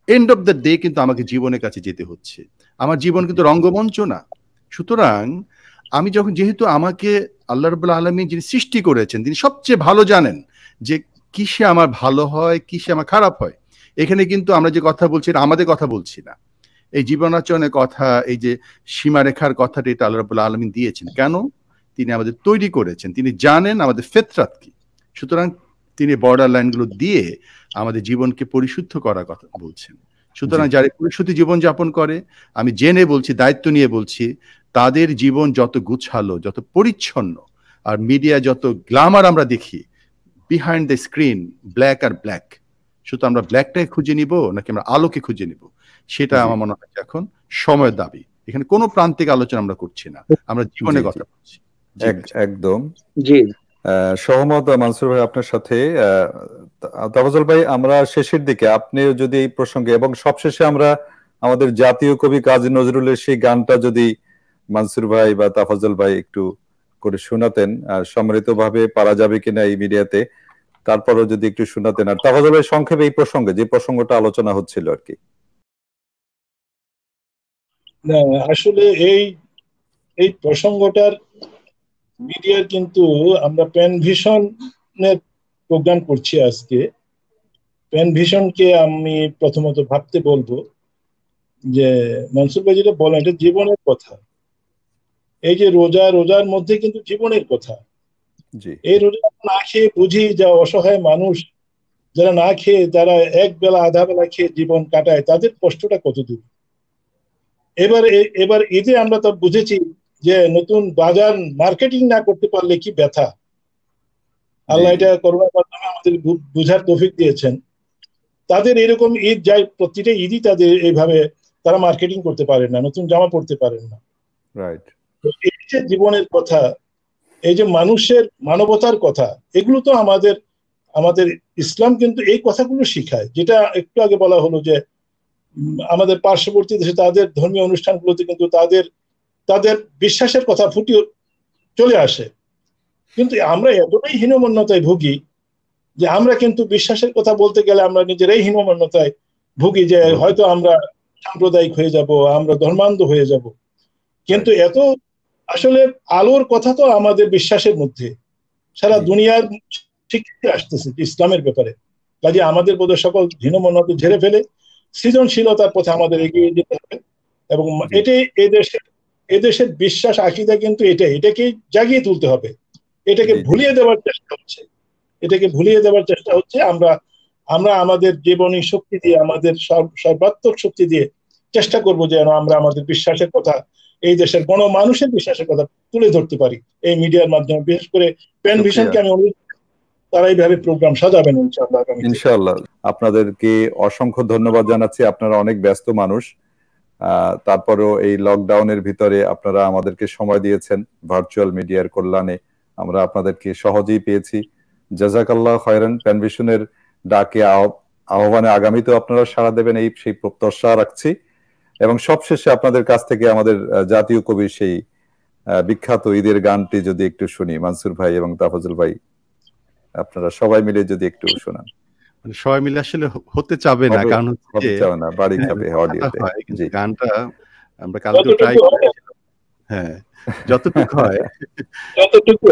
এন্ড অফ দ্য ডে কিন্তু আমাকে জীবনের কাছে যেতে হচ্ছে। আমার জীবন কিন্তু রঙ্গমঞ্চ না। সুতরাং আমি যখন, যেহেতু আমাকে আল্লাহ রাব্বুল আলামিন যিনি সৃষ্টি করেছেন, তিনি সবচেয়ে ভালো জানেন যে কিসে আমার ভালো হয়, কিসে আমার খারাপ হয়। এখানে কিন্তু আমরা যে কথা বলছি এটা আমাদের কথা বলছি না, এই জীবনাচরণের কথা, এই যে সীমারেখার কথাটা, এটা আল্লাহ রাব্বুল আলামিন দিয়েছেন। কেন? তিনি আমাদের তৈরি করেছেন, তিনি জানেন আমাদের ফিতরাত কি। সুতরাং তিনি বর্ডার লাইনগুলো দিয়ে আমাদের জীবনকে পরিশুদ্ধ করার কথা বলছেন। সুতরাং যারা পরিশুদ্ধ জীবন যাপন করে, আমি জেনে বলছি, দায়িত্ব নিয়ে বলছি, তাদের জীবন যত গুছালো, যত পরিচ্ছন্ন, আর মিডিয়া যত গ্ল্যামার আমরা দেখি, বিহাইন্ড দ্য স্ক্রিন ব্ল্যাক আর ব্ল্যাক, শুধু আমরা ব্ল্যাকটাই খুঁজে নিব নাকি আমরা আলোকে খুঁজে নিব, সেটা আমার মনে হয় এখন সময়ের দাবি। এখানে কোনো প্রান্তিক আলোচনা আমরা করছি না, আমরা জীবনের কথা বলছি। একদম জি, সহমত মানসুর ভাই আপনার সাথে। তাফাজ্জল ভাই, আমরা শেষের দিকে আপনি যদি এই প্রসঙ্গে, এবং সবশেষে আমরা আমাদের জাতীয় কবি কাজী নজরুলের সেই গানটা যদি মানসুর ভাই বা তাফাজ্জল ভাই একটু করে শোনাতেন, আর সম্মিলিতভাবে পারা যাবে কিনা এই মিডিয়াতে, তারপরও যদি একটু শোনাতেন। আর তাফাজ্জল ভাই সংক্ষেপে এই প্রসঙ্গে, যে প্রসঙ্গটা আলোচনা হচ্ছিল আর কি। না, আসলে এই প্রসঙ্গটার মিডিয়ার কিন্তু আমরা প্যান ভিশনের প্রোগ্রাম করছি আজকে। প্যান ভিশনকে আমি প্রথমত ভাবতে বলবো যে মনসুর ভাই যেটা বলেন, এটা জীবনের কথা। এই যে রোজার মধ্যে কিন্তু জীবনের কথা। এই রোজা না খেয়ে বুঝি যা অসহায় মানুষ, যারা না খেয়ে, যারা এক বেলা আধা বেলা খেয়ে জীবন কাটায়, তাদের কষ্টটা কত দূর। এবার ঈদে আমরা তো বুঝেছি যে নতুন বাজার মার্কেটিং না করতে পারলে কি ব্যথা। আল্লাহ এটা করোনার মাধ্যমে আমাদের বুঝার তৌফিক দিয়েছেন। তাদের এরকম ঈদ যায়, প্রতিটা ঈদই তাদের এইভাবে তারা মার্কেটিং করতে পারেন না, নতুন জামা পড়তে পারেন না। এই যে জীবনের কথা, এই যে মানুষের মানবতার কথা, এগুলো তো আমাদের ইসলাম কিন্তু এই কথাগুলো শিখায়। যেটা একটু আগে বলা হলো যে আমাদের পার্শ্ববর্তী দেশে তাদের ধর্মীয় অনুষ্ঠানগুলোতে কিন্তু তাদের বিশ্বাসের কথা ফুটে চলে আসে। কিন্তু আমরা এতটাই হীনমন্যতায় ভুগি যে আমরা কিন্তু বিশ্বাসের কথা বলতে গেলে আমরা নিজেরাই হীনমন্যতায় ভুগি, যে হয়তো আমরা সাম্প্রদায়িক হয়ে যাব, আমরা ধর্মান্ধ হয়ে যাব। কিন্তু এত আসলে আলোর কথা তো আমাদের বিশ্বাসের মধ্যে, সারা দুনিয়ার স্বীকৃতি আসতেছে ইসলামের ব্যাপারে। কাজে আমাদের বোধহয় সকল হীনমন্যতা ঝেড়ে ফেলে সৃজনশীলতার পথে আমাদের এগিয়ে যেতে হবে। এবং এটাই এদেশের বিশ্বাস, আকীদা কিন্তু এটাকে জাগিয়ে তুলতে হবে। এটাকে ভুলিয়ে দেওয়ার চেষ্টা হচ্ছে আমরা আমাদের জীবনী শক্তি দিয়ে, আমাদের সর্বাত্মক শক্তি দিয়ে চেষ্টা করবো যেন আমরা আমাদের বিশ্বাসের কথা, এই দেশের গণমানুষের বিশ্বাসের কথা তুলে ধরতে পারি এই মিডিয়ার মাধ্যমে। বিশেষ করে প্যান ভিশনকে আমি অনুরোধ, তারা এইভাবে প্রোগ্রাম সাজাবেন ইনশাআল্লাহ। আপনাদেরকে অসংখ্য ধন্যবাদ জানাচ্ছি, আপনারা অনেক ব্যস্ত মানুষ, তারপরেও এই লকডাউনের ভিতরে আপনারা আমাদেরকে সময় দিয়েছেন ভার্চুয়াল মিডিয়ার কল্যাণে। আমরা আপনাদেরকে সহজেই পেয়েছি। জাযাকাল্লাহ খায়রান। প্যান ভিশনের ডাকে আহ্বানে আগামীতেও আপনারা সাড়া দেবেন, সেই প্রত্যাশা রাখছি। এবং সবশেষে আপনাদের কাছ থেকে আমাদের জাতীয় কবির সেই বিখ্যাত ঈদের গানটি যদি একটু শুনি, মানসুর ভাই এবং তাফাজ্জল ভাই, আপনারা সবাই মিলে যদি একটু শোনান। সবাই মিলে আসলে হতে চাবে না, কারণ হচ্ছে বাড়ি যাবে অডিওতে। গানটা আমরা কালকে ট্রাই হ্যাঁ, যতটুকু হয়। যতটুকু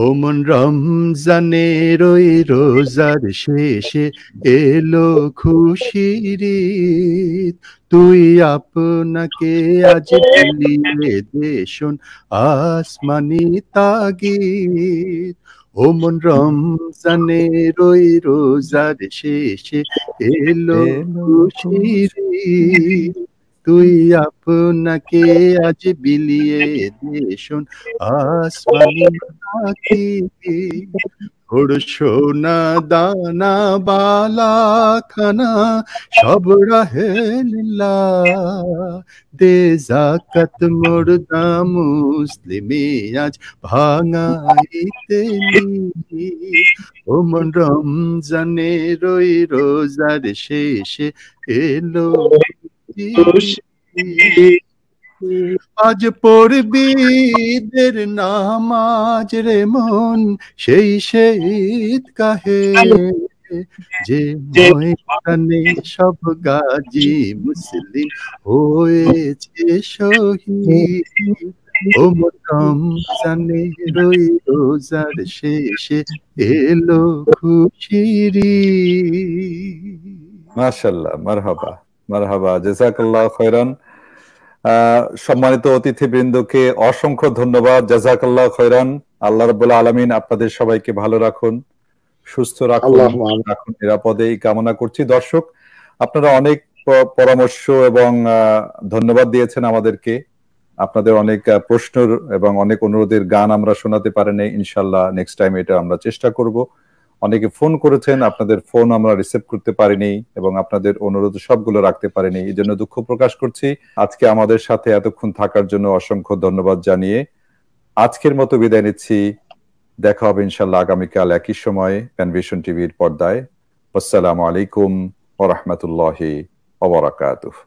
ও মন রমজানের ওই রোজার শেষে এলো খুশির ঈদ, তুই আপনাকে আজ বিলিয়ে দে শোন আসমানি তাগিদ। ও মন রমজানের ওই রোজার শেষে এলো খুশির ঈদ, তুই আপনাকে আজ বিলিয়ে দে শোন আসমানি তাগিদ। ওর সোনা দানা বালা খানা সব রাহে লীলা, দে যাকাত মুর্দা মুসলিমে আজ ভাঙাইতে নি। ও মন রমজানের ওই রোজার শেষে এলো আজ পড়বি ঈদের নামাজ রে মন, সেই শহীদ কাহে যে ময়দানে সব গাজী মুসলিম হয়েছে শহীদ। ও রমজানের ওই রোজার শেষে এলো খুশির ঈদ। মাশাআল্লাহ, মারহাবা মারহাবা, জাযাকাল্লাহু খায়রান। সম্মানিত অতিথিবৃন্দকে অসংখ্য ধন্যবাদ, জাযাকাল্লাহু খায়রান। আল্লাহ রাব্বুল আলামিন আপনাদের সবাইকে ভালো রাখুন, সুস্থ রাখুন, নিরাপদে কামনা করছি। দর্শক, আপনারা অনেক পরামর্শ এবং ধন্যবাদ দিয়েছেন আমাদেরকে। আপনাদের অনেক প্রশ্ন এবং অনেক অনুরোধের গান আমরা শোনাতে পারিনি, ইনশাআল্লাহ নেক্সট টাইম এটা আমরা চেষ্টা করব। অনেকে ফোন করেছেন, আপনাদের ফোন আমরা রিসিভ করতে পারিনি এবং আপনাদের অনুরোধ সবগুলো রাখতে পারিনি, এই জন্য দুঃখ প্রকাশ করছি। আজকে আমাদের সাথে এতক্ষণ থাকার জন্য অসংখ্য ধন্যবাদ জানিয়ে আজকের মতো বিদায় নিচ্ছি। দেখা হবে ইনশাআল্লাহ আগামীকাল একই সময় প্যানভিশন টিভির পর্দায়। আসসালামু আলাইকুম ওয়া রাহমাতুল্লাহি ওয়া বারাকাতুহু।